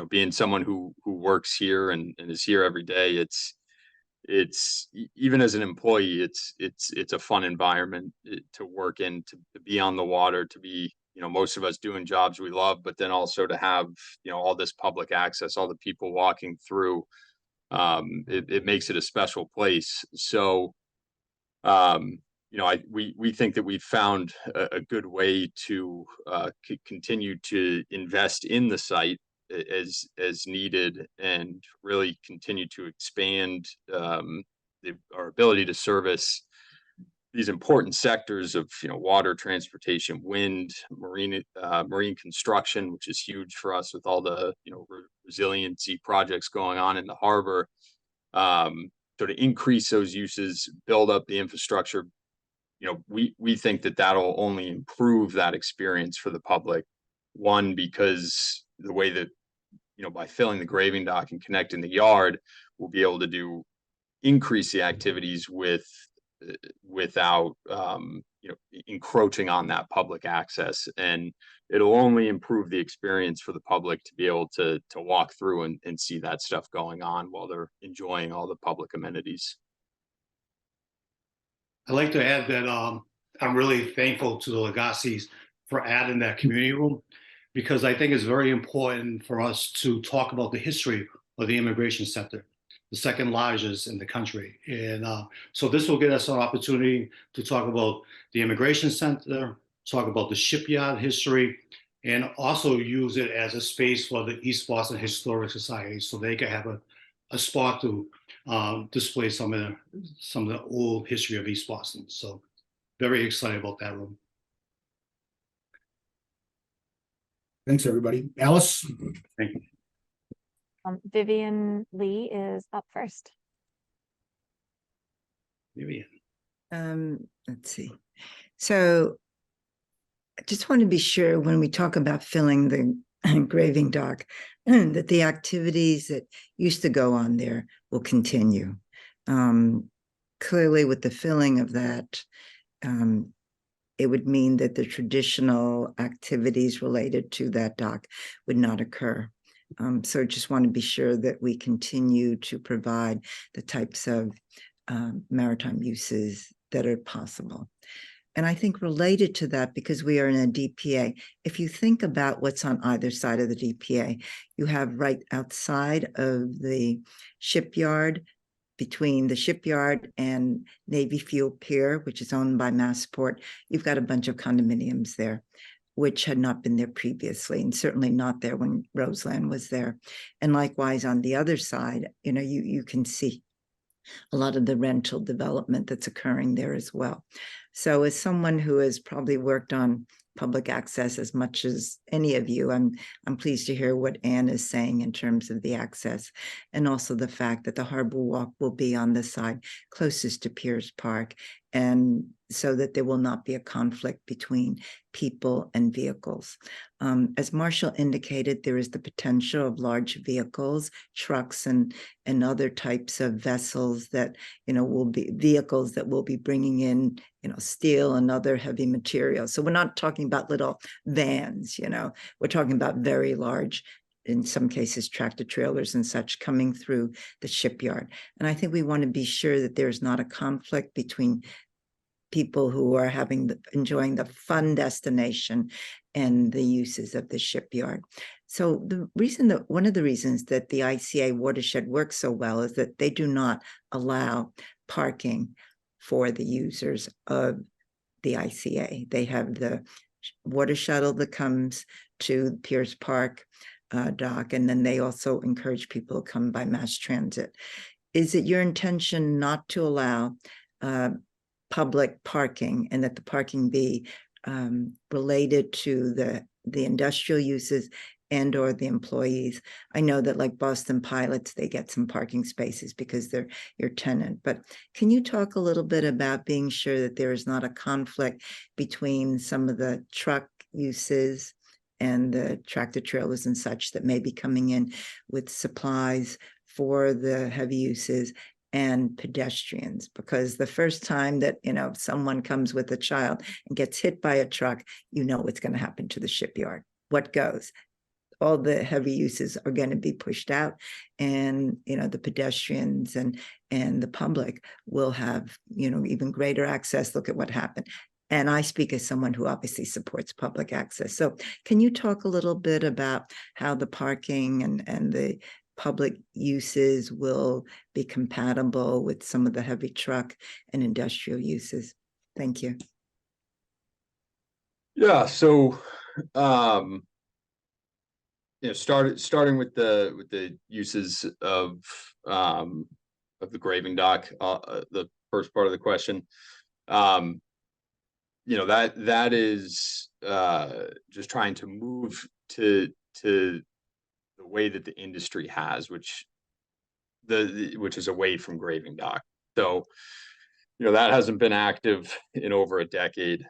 being someone who works here and is here every day, it's even as an employee, it's a fun environment to work in, to be on the water, to be, most of us doing jobs we love, but then also to have, all this public access, all the people walking through. It makes it a special place. So we think that we've found a good way to continue to invest in the site as needed, and really continue to expand our ability to service these important sectors of water, transportation, wind, marine construction, which is huge for us with all the resiliency projects going on in the harbor. So to increase those uses, build up the infrastructure, we think that that'll only improve that experience for the public. One, because the way that, by filling the graving dock and connecting the yard, we'll be able to increase the activities without encroaching on that public access, and it'll only improve the experience for the public to be able to walk through and see that stuff going on while they're enjoying all the public amenities. I'd like to add that I'm really thankful to the Legacies for adding that community room, because I think it's very important for us to talk about the history of the immigration center, the second largest in the country. And so this will give us an opportunity to talk about the immigration center, talk about the shipyard history, and also use it as a space for the East Boston Historic Society, so they can have a spot to display some of the old history of East Boston. So very excited about that room. Thanks, everybody. Alice? Thank you. Vivian Lee is up first. Vivian. Let's see. So I just want to be sure when we talk about filling the graving dock that the activities that used to go on there will continue. Clearly, with the filling of that, it would mean that the traditional activities related to that dock would not occur. So just want to be sure that we continue to provide the types of maritime uses that are possible. And I think related to that, because we are in a DPA, if you think about what's on either side of the DPA, you have right outside of the shipyard, between the shipyard and Navy Fuel Pier, which is owned by Massport, you've got a bunch of condominiums there, which had not been there previously, and certainly not there when Roseland was there. And likewise, on the other side, you can see a lot of the rental development that's occurring there as well. So as someone who has probably worked on public access as much as any of you, I'm pleased to hear what Anne is saying in terms of the access, and also the fact that the Harborwalk will be on the side closest to Piers Park, and so that there will not be a conflict between people and vehicles. As Marshall indicated, there is the potential of large vehicles, trucks, and other types of vessels that will be vehicles that will be bringing in steel and other heavy materials. So we're not talking about little vans, we're talking about very large, in some cases, tractor trailers and such coming through the shipyard. And I think we want to be sure that there's not a conflict between people who are enjoying the fun destination and the uses of the shipyard. So one of the reasons that the ICA Watershed works so well is that they do not allow parking for the users of the ICA. They have the water shuttle that comes to Piers Park. dock, and then they also encourage people to come by mass transit. Is it your intention not to allow public parking, and that the parking be related to the industrial uses and or the employees? I know that like Boston Pilots, they get some parking spaces because they're your tenant, but can you talk a little bit about being sure that there is not a conflict between some of the truck uses and the tractor trailers and such that may be coming in with supplies for the heavy uses and pedestrians? Because the first time that, you know, someone comes with a child and gets hit by a truck, you know what's going to happen to the shipyard. What goes? All the heavy uses are going to be pushed out, and, you know, the pedestrians and the public will have, you know, even greater access. Look at what happened. And I speak as someone who obviously supports public access. So can you talk a little bit about how the parking and the public uses will be compatible with some of the heavy truck and industrial uses? Thank you. Yeah, so you know, starting with the uses of the graving dock, the first part of the question. You know, that is just trying to move to the way that the industry has, which is away from graving dock. So, you know, that hasn't been active in over a decade.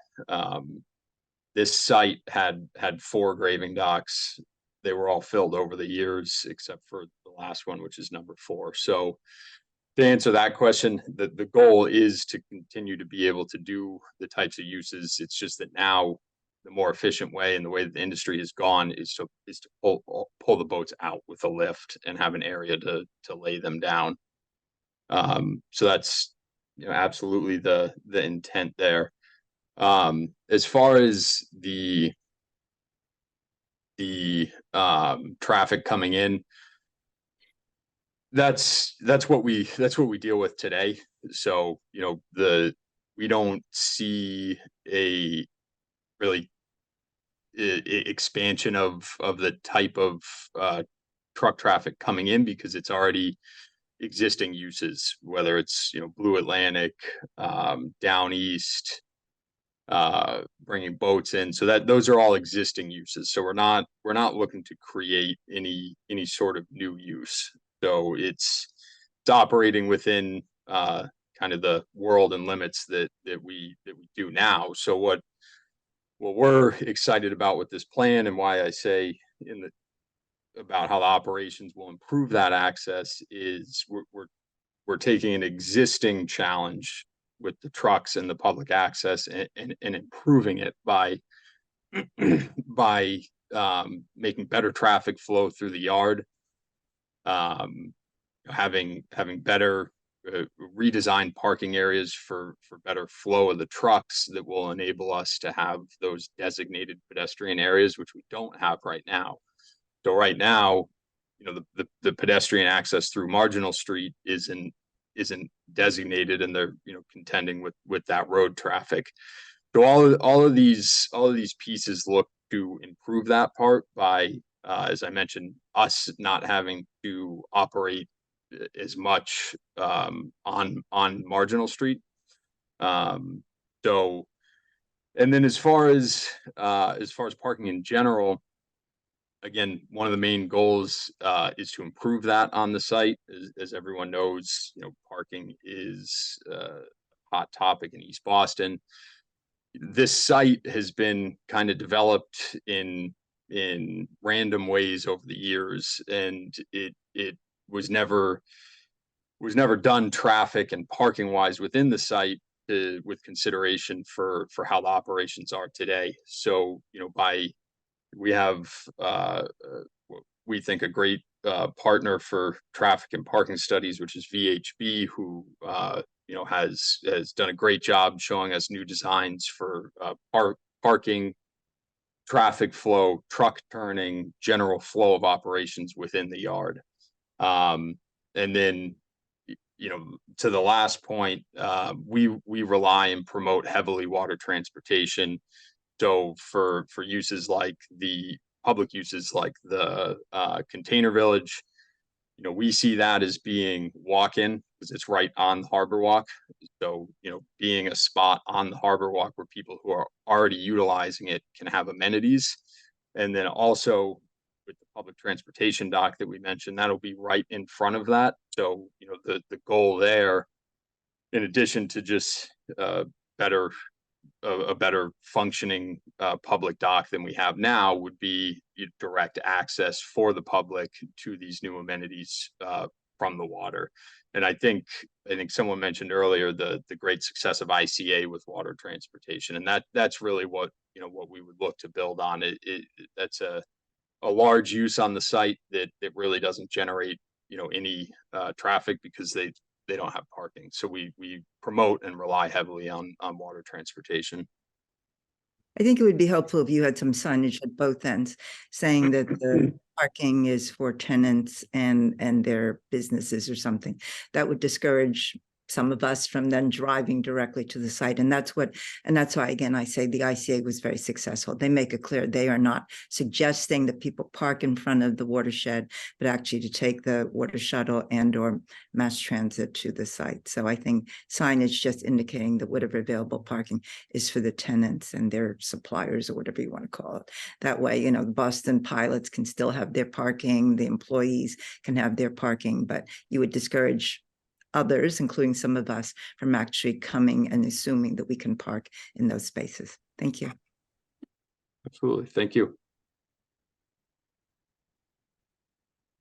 This site had 4 graving docks. They were all filled over the years, except for the last one, which is number 4. So to answer that question, the goal is to continue to be able to do the types of uses. It's just that now the more efficient way and the way that the industry has gone is to pull the boats out with a lift and have an area to lay them down. So that's, you know, absolutely the intent there. As far as the traffic coming in, that's what we deal with today. So, you know, we don't see a really expansion of the type of truck traffic coming in, because it's already existing uses, whether it's, you know, Blue Atlantic, down east, bringing boats in. So that those are all existing uses. So we're not looking to create any sort of new use. So it's operating within kind of the world and limits that we do now. So what we're excited about with this plan, and why I say about how the operations will improve that access, is we're taking an existing challenge with the trucks and the public access and improving it by making better traffic flow through the yard, having better redesigned parking areas for better flow of the trucks that will enable us to have those designated pedestrian areas, which we don't have right now. So right now, you know, the pedestrian access through Marginal Street isn't designated, and they're, you know, contending with that road traffic. So all of these pieces look to improve that part by, as I mentioned, us not having to operate as much on Marginal Street. So, and then as far as parking in general, again, one of the main goals is to improve that on the site. As everyone knows, you know, parking is a hot topic in East Boston. This site has been kind of developed in random ways over the years, and it was never done traffic and parking wise within the site with consideration for how the operations are today. So, you know, we have we think a great partner for traffic and parking studies, which is VHB, who you know, has done a great job showing us new designs for parking, traffic flow, truck turning, general flow of operations within the yard. And then, you know, to the last point, we rely and promote heavily water transportation. So for uses like the public uses like the container village, we see that as being walk-in because it's right on the Harborwalk. So, being a spot on the Harborwalk where people who are already utilizing it can have amenities. And then also with the public transportation dock that we mentioned, that'll be right in front of that. So, the goal there, in addition to just better a better functioning public dock than we have now, would be direct access for the public to these new amenities from the water. And I think someone mentioned earlier the great success of ICA with water transportation, and that's really what we would look to build on. That's a large use on the site that really doesn't generate any traffic because they don't have parking. So we promote and rely heavily on water transportation. I think it would be helpful if you had some signage at both ends saying that the parking is for tenants and their businesses or something. That would discourage some of us from then driving directly to the site. And that's why, again, I say the ICA was very successful. They make it clear they are not suggesting that people park in front of the watershed, but actually to take the water shuttle and or mass transit to the site. So I think signage just indicating that whatever available parking is for the tenants and their suppliers or whatever you want to call it. That way, the Boston pilots can still have their parking, the employees can have their parking, but you would discourage others, including some of us, from actually coming and assuming that we can park in those spaces. Thank you. Absolutely. Thank you.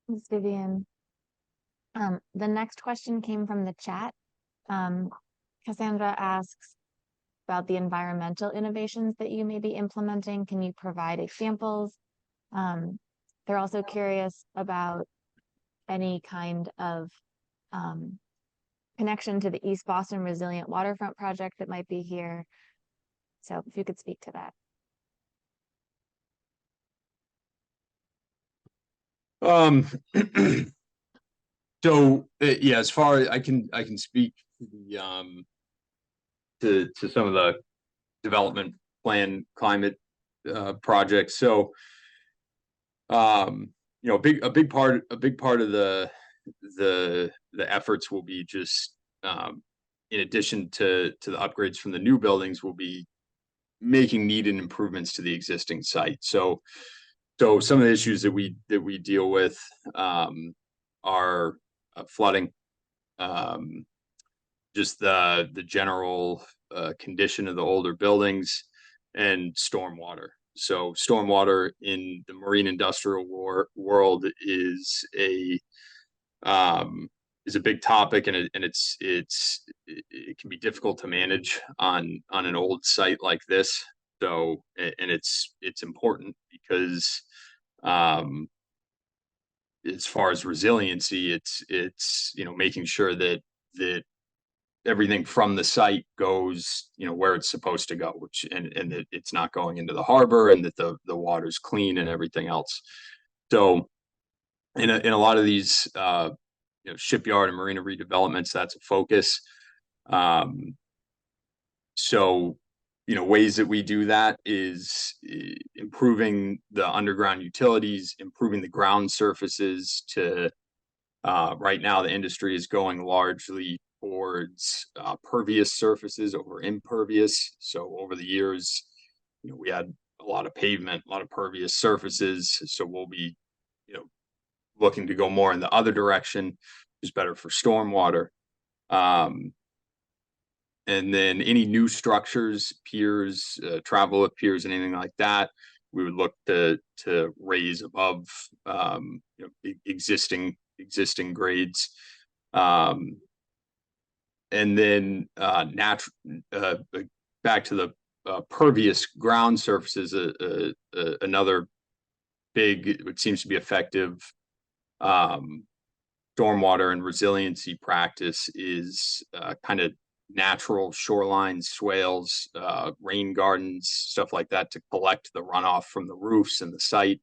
Ms. Vivian. The next question came from the chat. Cassandra asks about the environmental innovations that you may be implementing. Can you provide examples? They're also curious about any kind of connection to the East Boston Resilient Waterfront project that might be here. So if you could speak to that. So yeah, as far as I can speak to the to some of the development plan climate projects. So a big part of the efforts will be just in addition to the upgrades from the new buildings, will be making needed improvements to the existing site. So some of the issues that we deal with are flooding, just the general condition of the older buildings, and stormwater. So stormwater in the marine industrial world is a big topic, and it can be difficult to manage on an old site like this. So, and it's important because as far as resiliency, it's making sure that everything from the site goes where it's supposed to go, which and that it's not going into the harbor, and that the water's clean and everything else. So in a lot of these shipyard and marina redevelopments, that's a focus. So ways that we do that is improving the underground utilities, improving the ground surfaces. To right now, the industry is going largely towards pervious surfaces over impervious. So over the years, we had a lot of pavement, a lot of pervious surfaces. So we'll be looking to go more in the other direction, which is better for stormwater. And then any new structures, piers, travel lift piers, and anything like that, we would look to raise above existing grades. And then back to the pervious ground surfaces, another big, what seems to be effective stormwater and resiliency practice is kind of natural shoreline swales, rain gardens, stuff like that, to collect the runoff from the roofs and the site.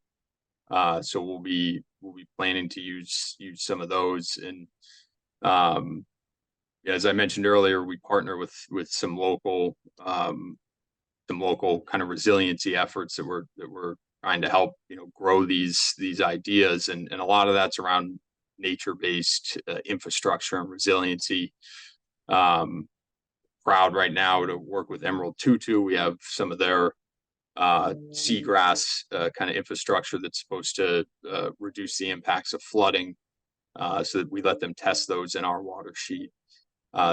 So we'll be planning to use some of those. And as I mentioned earlier, we partner with some local kind of resiliency efforts that we're trying to help, grow these ideas. And a lot of that's around nature-based infrastructure and resiliency. Proud right now to work with Emerald Tutu. We have some of their seagrass kind of infrastructure that's supposed to reduce the impacts of flooding, so that we let them test those in our water sheet.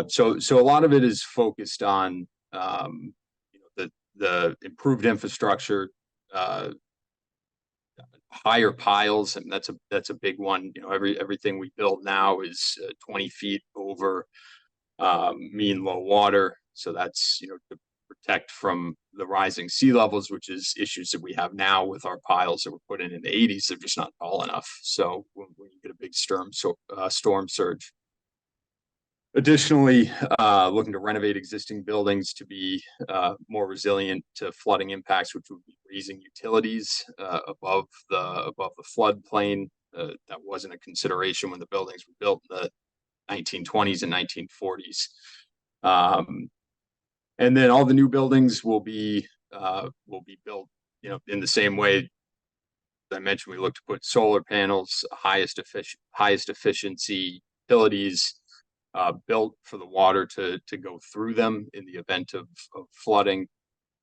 So a lot of it is focused on the improved infrastructure, higher piles, and that's a big one. Everything we build now is 20 feet over mean low water, so that's to protect from the rising sea levels, which is issues that we have now with our piles that were put in the 80s. They're just not tall enough, so when you get a big storm surge. Additionally, looking to renovate existing buildings to be more resilient to flooding impacts, which would be raising utilities above the floodplain. That wasn't a consideration when the buildings were built in the 1920s and 1940s. And then all the new buildings will be built, in the same way. As I mentioned, we look to put solar panels, highest efficiency utilities, built for the water to go through them in the event of flooding.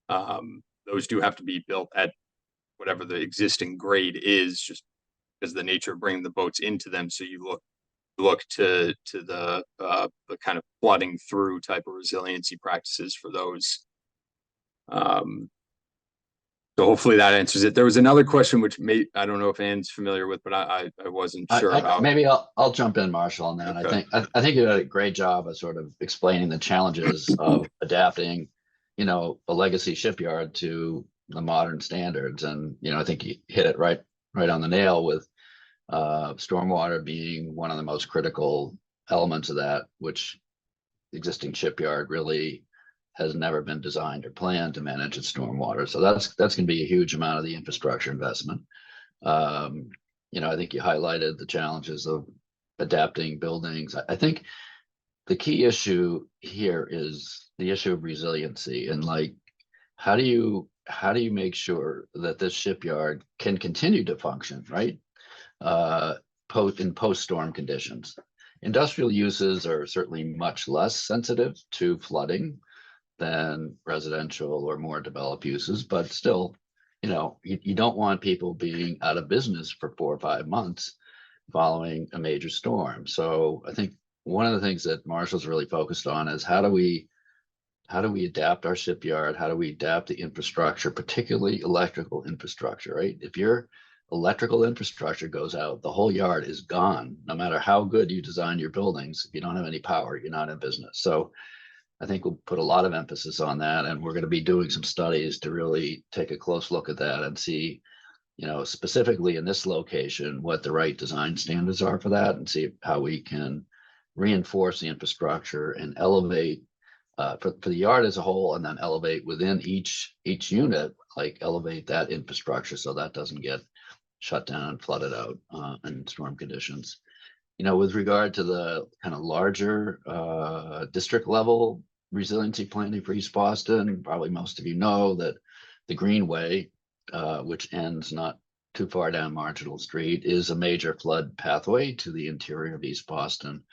Those do have to be built at whatever the existing grade is, just because of the nature of bringing the boats into them. So you look to the kind of flooding through type of resiliency practices for those. So hopefully that answers it. There was another question which I don't know if Anne's familiar with, but I wasn't sure about. Maybe I'll jump in, Marshall, on that. Okay. I think you did a great job of sort of explaining the challenges of adapting, a legacy shipyard to the modern standards. And I think you hit it right on the nail with stormwater being one of the most critical elements of that, which the existing shipyard really has never been designed or planned to manage its stormwater. So that's going to be a huge amount of the infrastructure investment. I think you highlighted the challenges of adapting buildings. I think the key issue here is the issue of resiliency, and how do you make sure that this shipyard can continue to function, right? In post-storm conditions. Industrial uses are certainly much less sensitive to flooding than residential or more developed uses, but still, you don't want people being out of business for 4 or 5 months following a major storm. So I think one of the things that Marshall's really focused on is how do we adapt our shipyard? How do we adapt the infrastructure, particularly electrical infrastructure, right? If your electrical infrastructure goes out, the whole yard is gone. No matter how good you design your buildings, if you don't have any power, you're not in business. So I think we'll put a lot of emphasis on that, and we're going to be doing some studies to really take a close look at that and see, specifically in this location, what the right design standards are for that, and see how we can reinforce the infrastructure and elevate for the yard as a whole, and then elevate within each unit, elevate that infrastructure so that doesn't get shut down and flooded out in storm conditions. With regard to the kind of larger district level resiliency planning for East Boston, probably most of you know that the Greenway, which ends not too far down Marginal Street, is a major flood pathway to the interior of East Boston.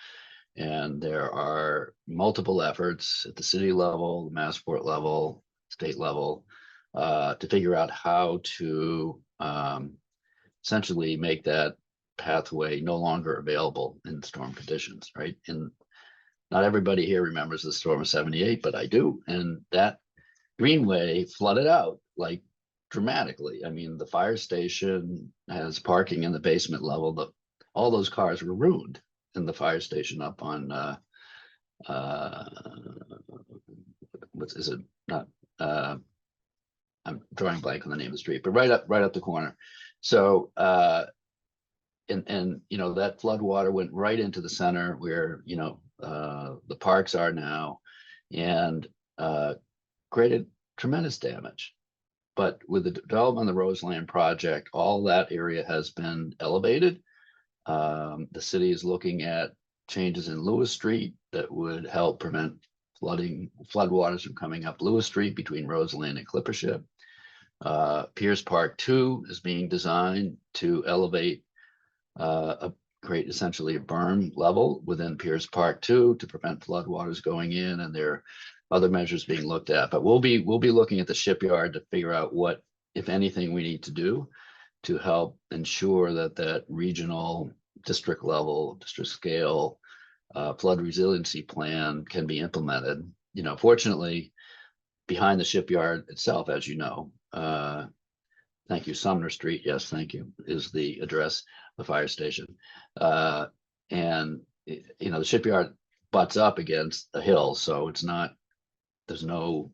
And there are multiple efforts at the city level, the Massport level, state level, to figure out how to essentially make that pathway no longer available in storm conditions, right? And not everybody here remembers the storm of 78, but I do. And that Greenway flooded out dramatically. I mean, the fire station has parking in the basement level, but all those cars were ruined in the fire station up on I'm drawing blank on the name of the street, but right up the corner. So that flood water went right into the center where the parks are now, and created tremendous damage. But with the development of the Roseland project, all that area has been elevated. The city is looking at changes in Lewis Street that would help prevent floodwaters from coming up Lewis Street between Roseland and Clippership. Piers Park 2 is being designed to elevate, create essentially a berm level within Piers Park 2 to prevent floodwaters going in, and there are other measures being looked at. But we'll be looking at the shipyard to figure out what, if anything, we need to do to help ensure that that regional, district level, district scale flood resiliency plan can be implemented. You know, fortunately, behind the shipyard itself, as you know, thank you, Sumner Street, yes, thank you, is the address, the fire station. And, you know, the shipyard butts up against a hill, so it's not, there's no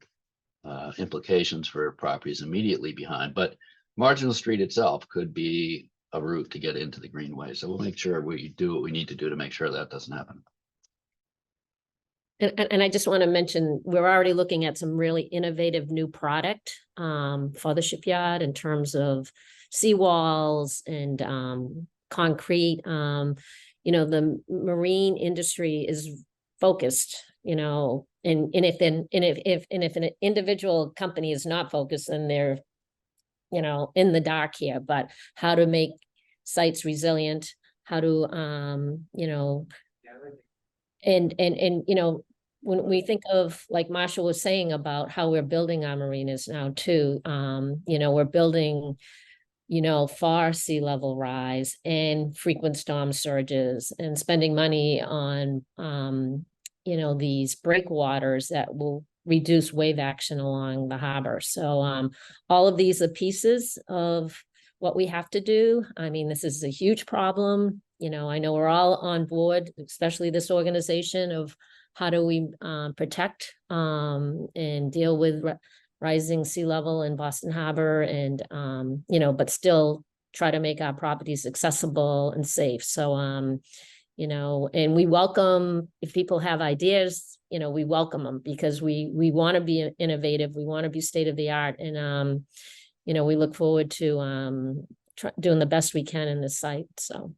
implications for properties immediately behind, but Marginal Street itself could be a route to get into the Greenway. So we'll make sure we do what we need to do to make sure that doesn't happen. And I just want to mention, we're already looking at some really innovative new product for the shipyard in terms of seawalls and concrete. You know, the marine industry is focused, you know, and if an individual company is not focused, then they're, you know, in the dark here. But how to make sites resilient, how to you know, and you know, when we think of, like Marshall was saying about how we're building our marinas now too, you know, we're building, you know, far sea level rise and frequent storm surges, and spending money on, you know, these breakwaters that will reduce wave action along the harbor. So all of these are pieces of what we have to do. I mean, this is a huge problem. You know, I know we're all on board, especially this organization, of how do we protect and deal with rising sea level in Boston Harbor, and you know, but still try to make our properties accessible and safe. So you know, and we welcome, if people have ideas, you know, we welcome them, because we want to be innovative, we want to be state of the art, and you know, we look forward to doing the best we can in this site. So.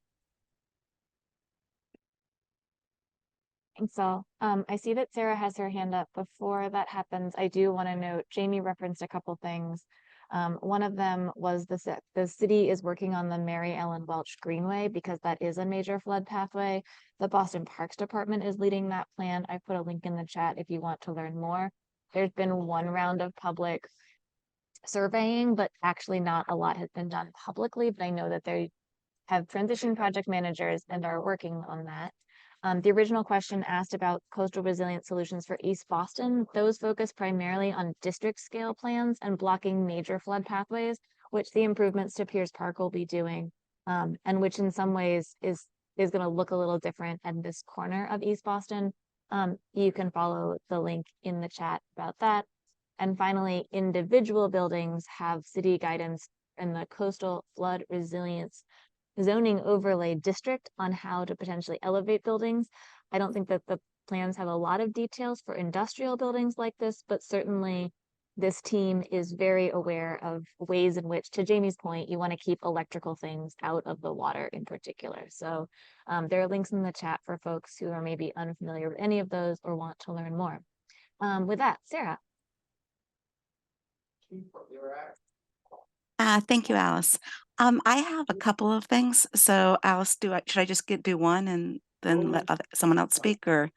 Thanks all. I see that Sarah has her hand up. Before that happens, I do want to note, Jamie referenced a couple things. One of them was the city is working on the Mary Ellen Welch Greenway, because that is a major flood pathway. The Boston Parks Department is leading that plan. I put a link in the chat if you want to learn more. There's been one round of public surveying, but actually not a lot has been done publicly, but I know that they have transition project managers and are working on that. The original question asked about coastal resilience solutions for East Boston. Those focus primarily on district scale plans and blocking major flood pathways, which the improvements to Piers Park will be doing, and which in some ways is going to look a little different at this corner of East Boston. You can follow the link in the chat about that. And finally, individual buildings have city guidance in the coastal flood resilience zoning overlay district on how to potentially elevate buildings. I don't think that the plans have a lot of details for industrial buildings like this, but certainly this team is very aware of ways in which, to Jamie's point, you want to keep electrical things out of the water in particular. So there are links in the chat for folks who are maybe unfamiliar with any of those or want to learn more. With that, Sarah. Thank you, Alice. I have a couple of things. So Alice, should I just do one and then let someone else speak, or?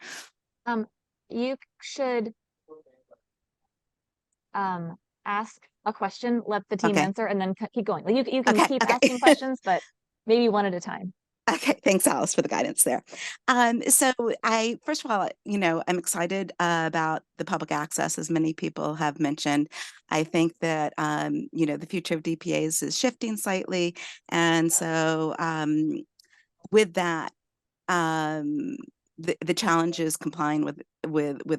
You should ask a question, let the team answer, and then keep going. You can keep asking questions, but maybe one at a time. Okay, thanks, Alice, for the guidance there. So first of all, you know, I'm excited about the public access, as many people have mentioned. I think that, you know, the future of DPAs is shifting slightly. And so with that, the challenge is complying with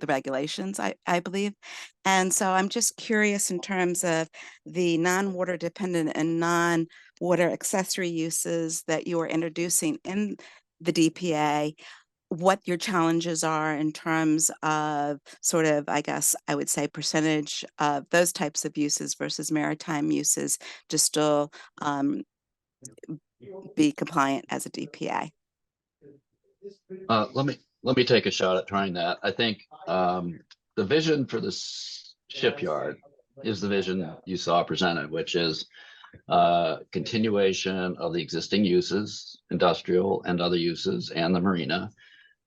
the regulations, I believe. And so I'm just curious in terms of the non-water dependent and non-water accessory uses that you are introducing in the DPA, what your challenges are in terms of sort of, I guess I would say, percentage of those types of uses versus maritime uses to still be compliant as a DPA. Let me take a shot at trying that. I think the vision for this shipyard is the vision you saw presented, which is continuation of the existing uses, industrial and other uses, and the marina,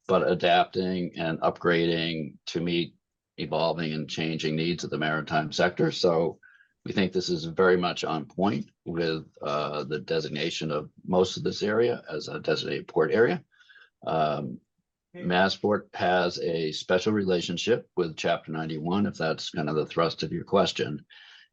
but adapting and upgrading to meet evolving and changing needs of the maritime sector. So we think this is very much on point with the designation of most of this area as a designated port area. Massport has a special relationship with Chapter 91, if that's kind of the thrust of your question.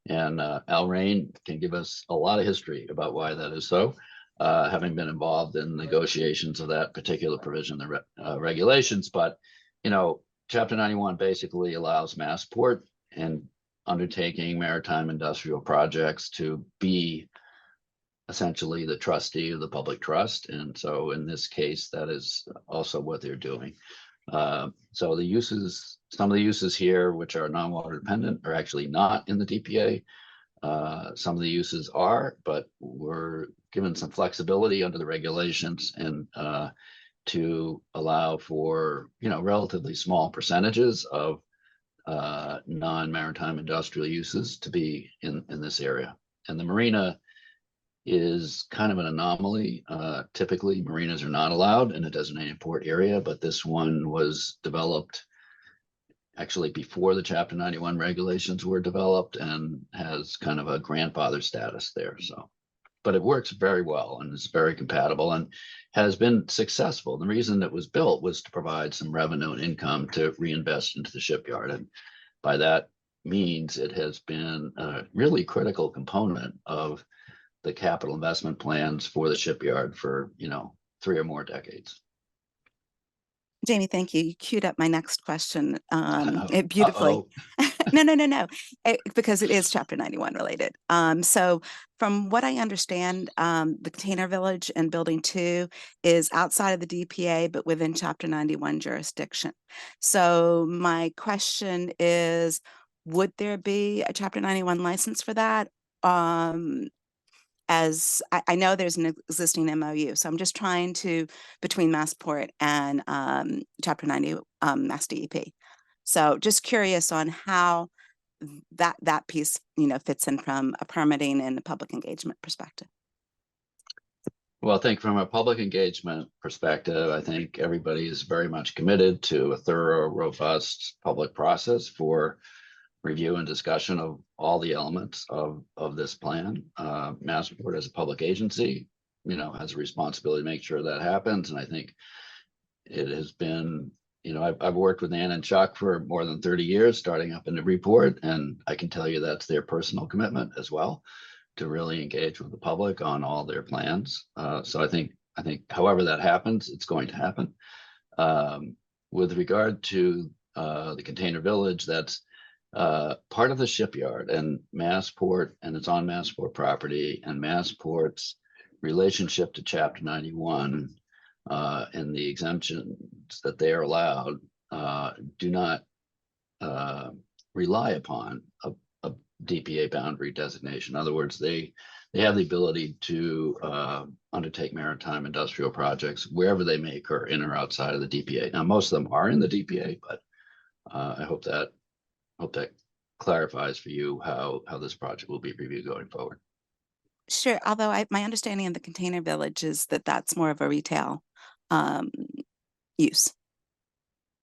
And Al Rain can give us a lot of history about why that is so, having been involved in negotiations of that particular provision, the regulations. But, you know, Chapter 91 basically allows Massport and undertaking maritime industrial projects to be essentially the trustee of the public trust. And so in this case, that is also what they're doing. So the uses, some of the uses here, which are non-water dependent, are actually not in the DPA. Some of the uses are, but we're given some flexibility under the regulations and to allow for, you know, relatively small percentages of non-maritime industrial uses to be in this area. And the marina is kind of an anomaly. Typically, marinas are not allowed in a designated port area, but this one was developed actually before the Chapter 91 regulations were developed and has kind of a grandfather status there. So, but it works very well and is very compatible and has been successful. The reason it was built was to provide some revenue and income to reinvest into the shipyard. And by that means, it has been a really critical component of the capital investment plans for the shipyard for, you know, 3 or more decades. Jamie, thank you. You queued up my next question beautifully. No. Because it is Chapter 91 related. So from what I understand, the container village and building 2 is outside of the DPA, but within Chapter 91 jurisdiction. So my question is, would there be a Chapter 91 license for that? As I know there's an existing MOU, so I'm just trying to, between Massport and Chapter 90 Mass DEP. So just curious on how that piece, you know, fits in from a permitting and a public engagement perspective. Well, I think from a public engagement perspective, I think everybody is very much committed to a thorough, robust public process for review and discussion of all the elements of this plan. Massport as a public agency, you know, has a responsibility to make sure that happens. And I think it has been, you know, I've worked with Ann and Chuck for more than 30 years, starting up in the report, and I can tell you that's their personal commitment as well, to really engage with the public on all their plans. So I think however that happens, it's going to happen. With regard to the container village, that's part of the shipyard, and Massport, and it's on Massport property, and Massport's relationship to Chapter 91 and the exemptions that they are allowed do not rely upon a DPA boundary designation. In other words, they have the ability to undertake maritime industrial projects wherever they may occur, in or outside of the DPA. Now, most of them are in the DPA, but I hope that clarifies for you how this project will be reviewed going forward. Sure. Although my understanding of the container village is that that's more of a retail use.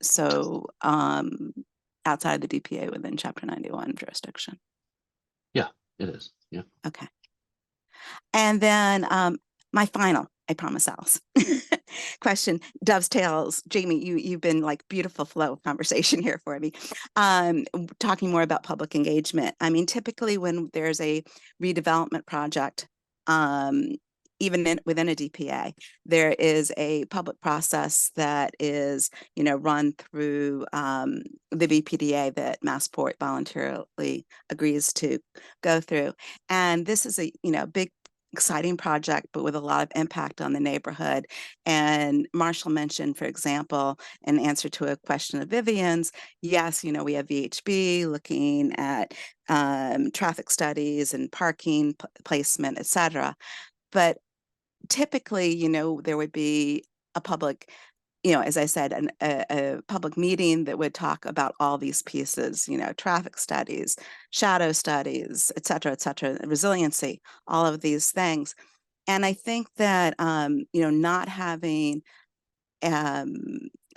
So outside the DPA within Chapter 91 jurisdiction. Yeah, it is. Yeah. Okay. And then my final, I promise, Alice, question dovetails. Jamie, you've been like beautiful flow of conversation here for me. Talking more about public engagement. I mean, typically when there's a redevelopment project, even within a DPA, there is a public process that is, you know, run through the VPDA that Massport voluntarily agrees to go through. And this is a, you know, big, exciting project, but with a lot of impact on the neighborhood. And Marshall mentioned, for example, in answer to a question of Vivian's, yes, you know, we have VHB looking at traffic studies and parking placement, et cetera. But typically, you know, there would be a public as I said, a public meeting that would talk about all these pieces, traffic studies, shadow studies, et cetera, resiliency, all of these things. And I think that, not having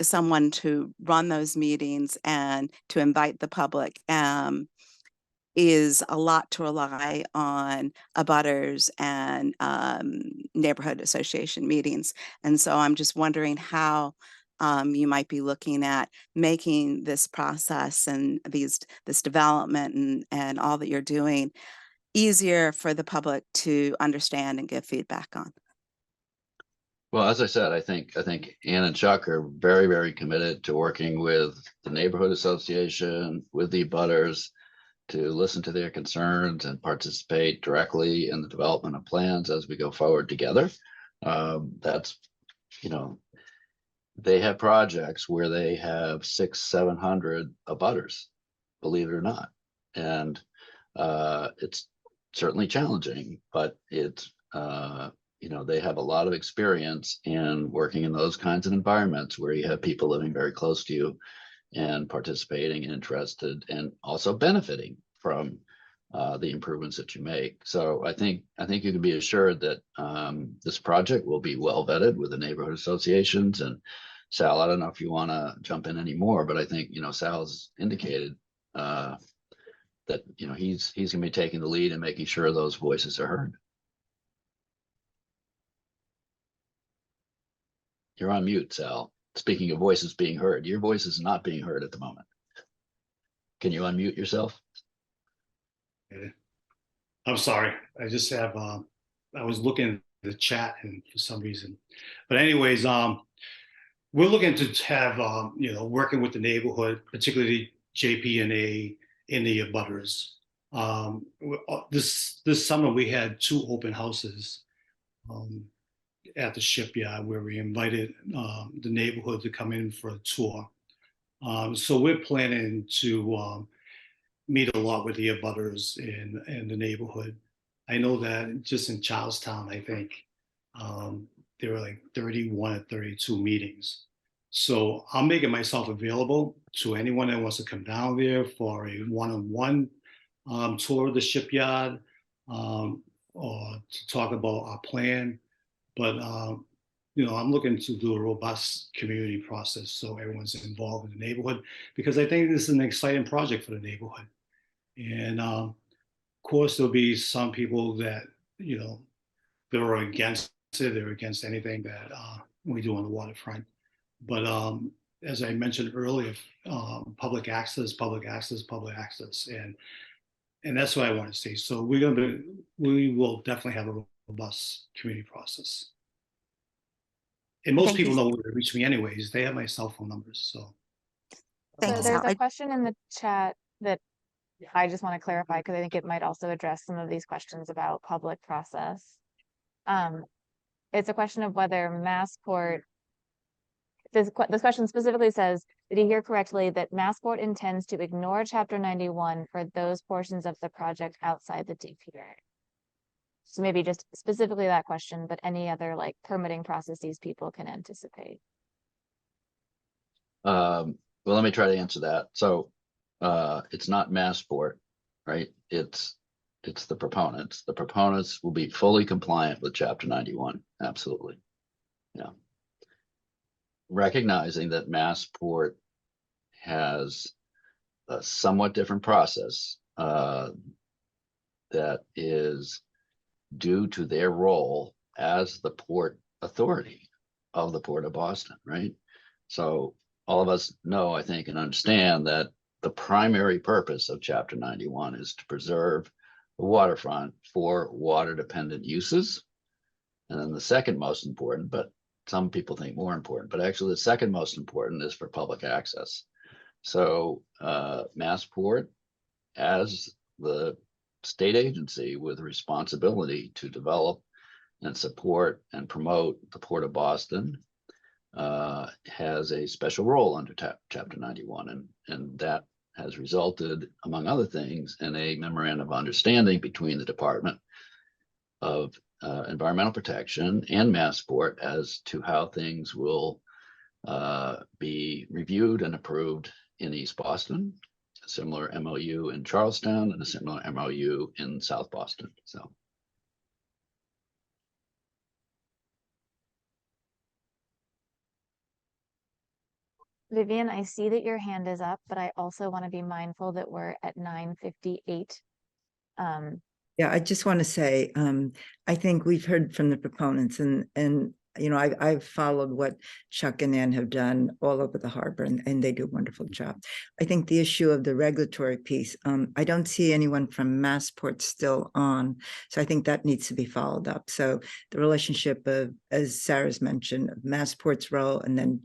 someone to run those meetings and to invite the public is a lot to rely on abutters and neighborhood association meetings. And so I'm just wondering how you might be looking at making this process and this development and all that you're doing easier for the public to understand and give feedback on. Well, as I said, I think Ann and Chuck are very, very committed to working with the neighborhood association, with the abutters, to listen to their concerns and participate directly in the development of plans as we go forward together. That's, they have projects where they have 600-700 abutters, believe it or not. And it's certainly challenging, but it's, they have a lot of experience in working in those kinds of environments where you have people living very close to you and participating and interested and also benefiting from the improvements that you make. So I think you can be assured that this project will be well vetted with the neighborhood associations. And Sal, I don't know if you want to jump in anymore, but I think, Sal's indicated that, he's going to be taking the lead and making sure those voices are heard. You're on mute, Sal. Speaking of voices being heard, your voice is not being heard at the moment. Can you unmute yourself? I'm sorry. I just have, I was looking at the chat and for some reason, but anyways, we're looking to have, working with the neighborhood, particularly JP&A in the abutters. This summer we had 2 open houses at the shipyard where we invited the neighborhood to come in for a tour. So we're planning to meet a lot with the abutters in the neighborhood. I know that just in Charlestown, I think there were like 31 or 32 meetings. So I'm making myself available to anyone that wants to come down there for a one-on-one tour of the shipyard or to talk about our plan. But I'm looking to do a robust community process so everyone's involved in the neighborhood, because I think this is an exciting project for the neighborhood. And of course, there'll be some people that, that are against it. They're against anything that we do on the waterfront. But as I mentioned earlier, public access, and that's what I want to see. So we will definitely have a robust community process. And most people know where to reach me anyways. They have my cell phone numbers. So Thank you, there's Sal. a question in the chat that I just want to clarify, because I think it might also address some of these questions about public process. It's a question of whether Massport, this question specifically says, did you hear correctly that Massport intends to ignore Chapter 91 for those portions of the project outside the DPR? So maybe just specifically that question, but any other like permitting processes people can anticipate. Well, let me try to answer that. So it's not Massport, right? It's the proponents. The proponents will be fully compliant with Chapter 91. Absolutely. Yeah. Recognizing that Massport has a somewhat different process that is due to their role as the port authority of the Port of Boston, right? So all of us know, I think, and understand that the primary purpose of Chapter 91 is to preserve the waterfront for water-dependent uses. And then the second most important, but some people think more important, but actually the second most important is for public access. So Massport, as the state agency with responsibility to develop and support and promote the Port of Boston, has a special role under Chapter 91. And that has resulted, among other things, in a memorandum of understanding between the Department of Environmental Protection and Massport as to how things will be reviewed and approved in East Boston, a similar MOU in Charlestown, and a similar MOU in South Boston. So. Vivian, I see that your hand is up, but I also want to be mindful that we're at 9:58. Yeah, I just want to say, I think we've heard from the proponents and you know, I've followed what Chuck and Ann have done all over the harbor, and they do a wonderful job. I think the issue of the regulatory piece, I don't see anyone from Massport still on, so I think that needs to be followed up. So the relationship of, as Sarah's mentioned, of Massport's role and then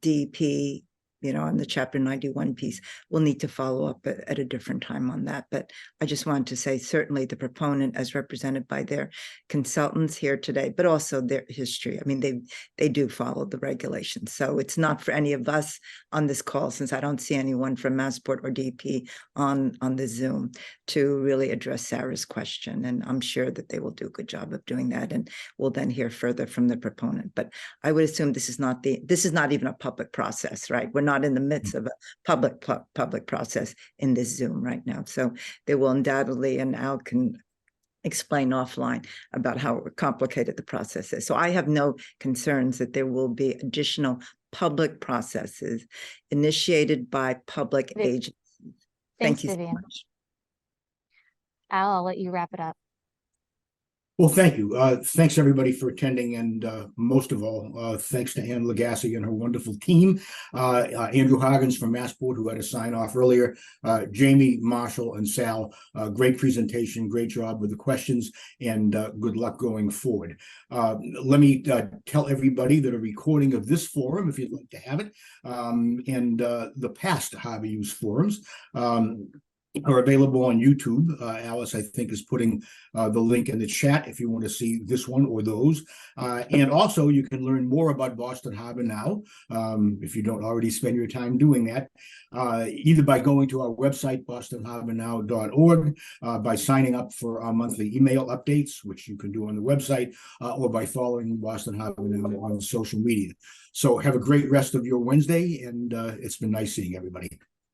DP, you know, on the Chapter 91 piece, we'll need to follow up at a different time on that. But I just wanted to say, certainly the proponent, as represented by their consultants here today, but also their history. I mean, they do follow the regulations. So it's not for any of us on this call, since I don't see anyone from Massport or DP on the Zoom, to really address Sarah's question. And I'm sure that they will do a good job of doing that. And we'll then hear further from the proponent. But I would assume this is not even a public process, right? We're not in the midst of a public process in this Zoom right now. So they will undoubtedly, and Al can explain offline about how complicated the process is. So I have no concerns that there will be additional public processes initiated by public agencies. Thanks, Thank you Vivian. so much. Al, I'll let you wrap it up. Well, thank you. Thanks everybody for attending, and most of all, thanks to Ann Legassi and her wonderful team. Andrew Hoggins from Massport, who had to sign off earlier. Jamie, Marshall, and Sal. Great presentation, great job with the questions, and good luck going forward. Let me tell everybody that a recording of this forum, if you'd like to have it, and the past harbor use forums, are available on YouTube. Alice, I think, is putting the link in the chat if you want to see this one or those. And also, you can learn more about Boston Harbor now, if you don't already spend your time doing that, either by going to our website, bostonharbornow.org, by signing up for our monthly email updates, which you can do on the website, or by following Boston Harbor Now on social media. So have a great rest of your Wednesday, and it's been nice seeing everybody.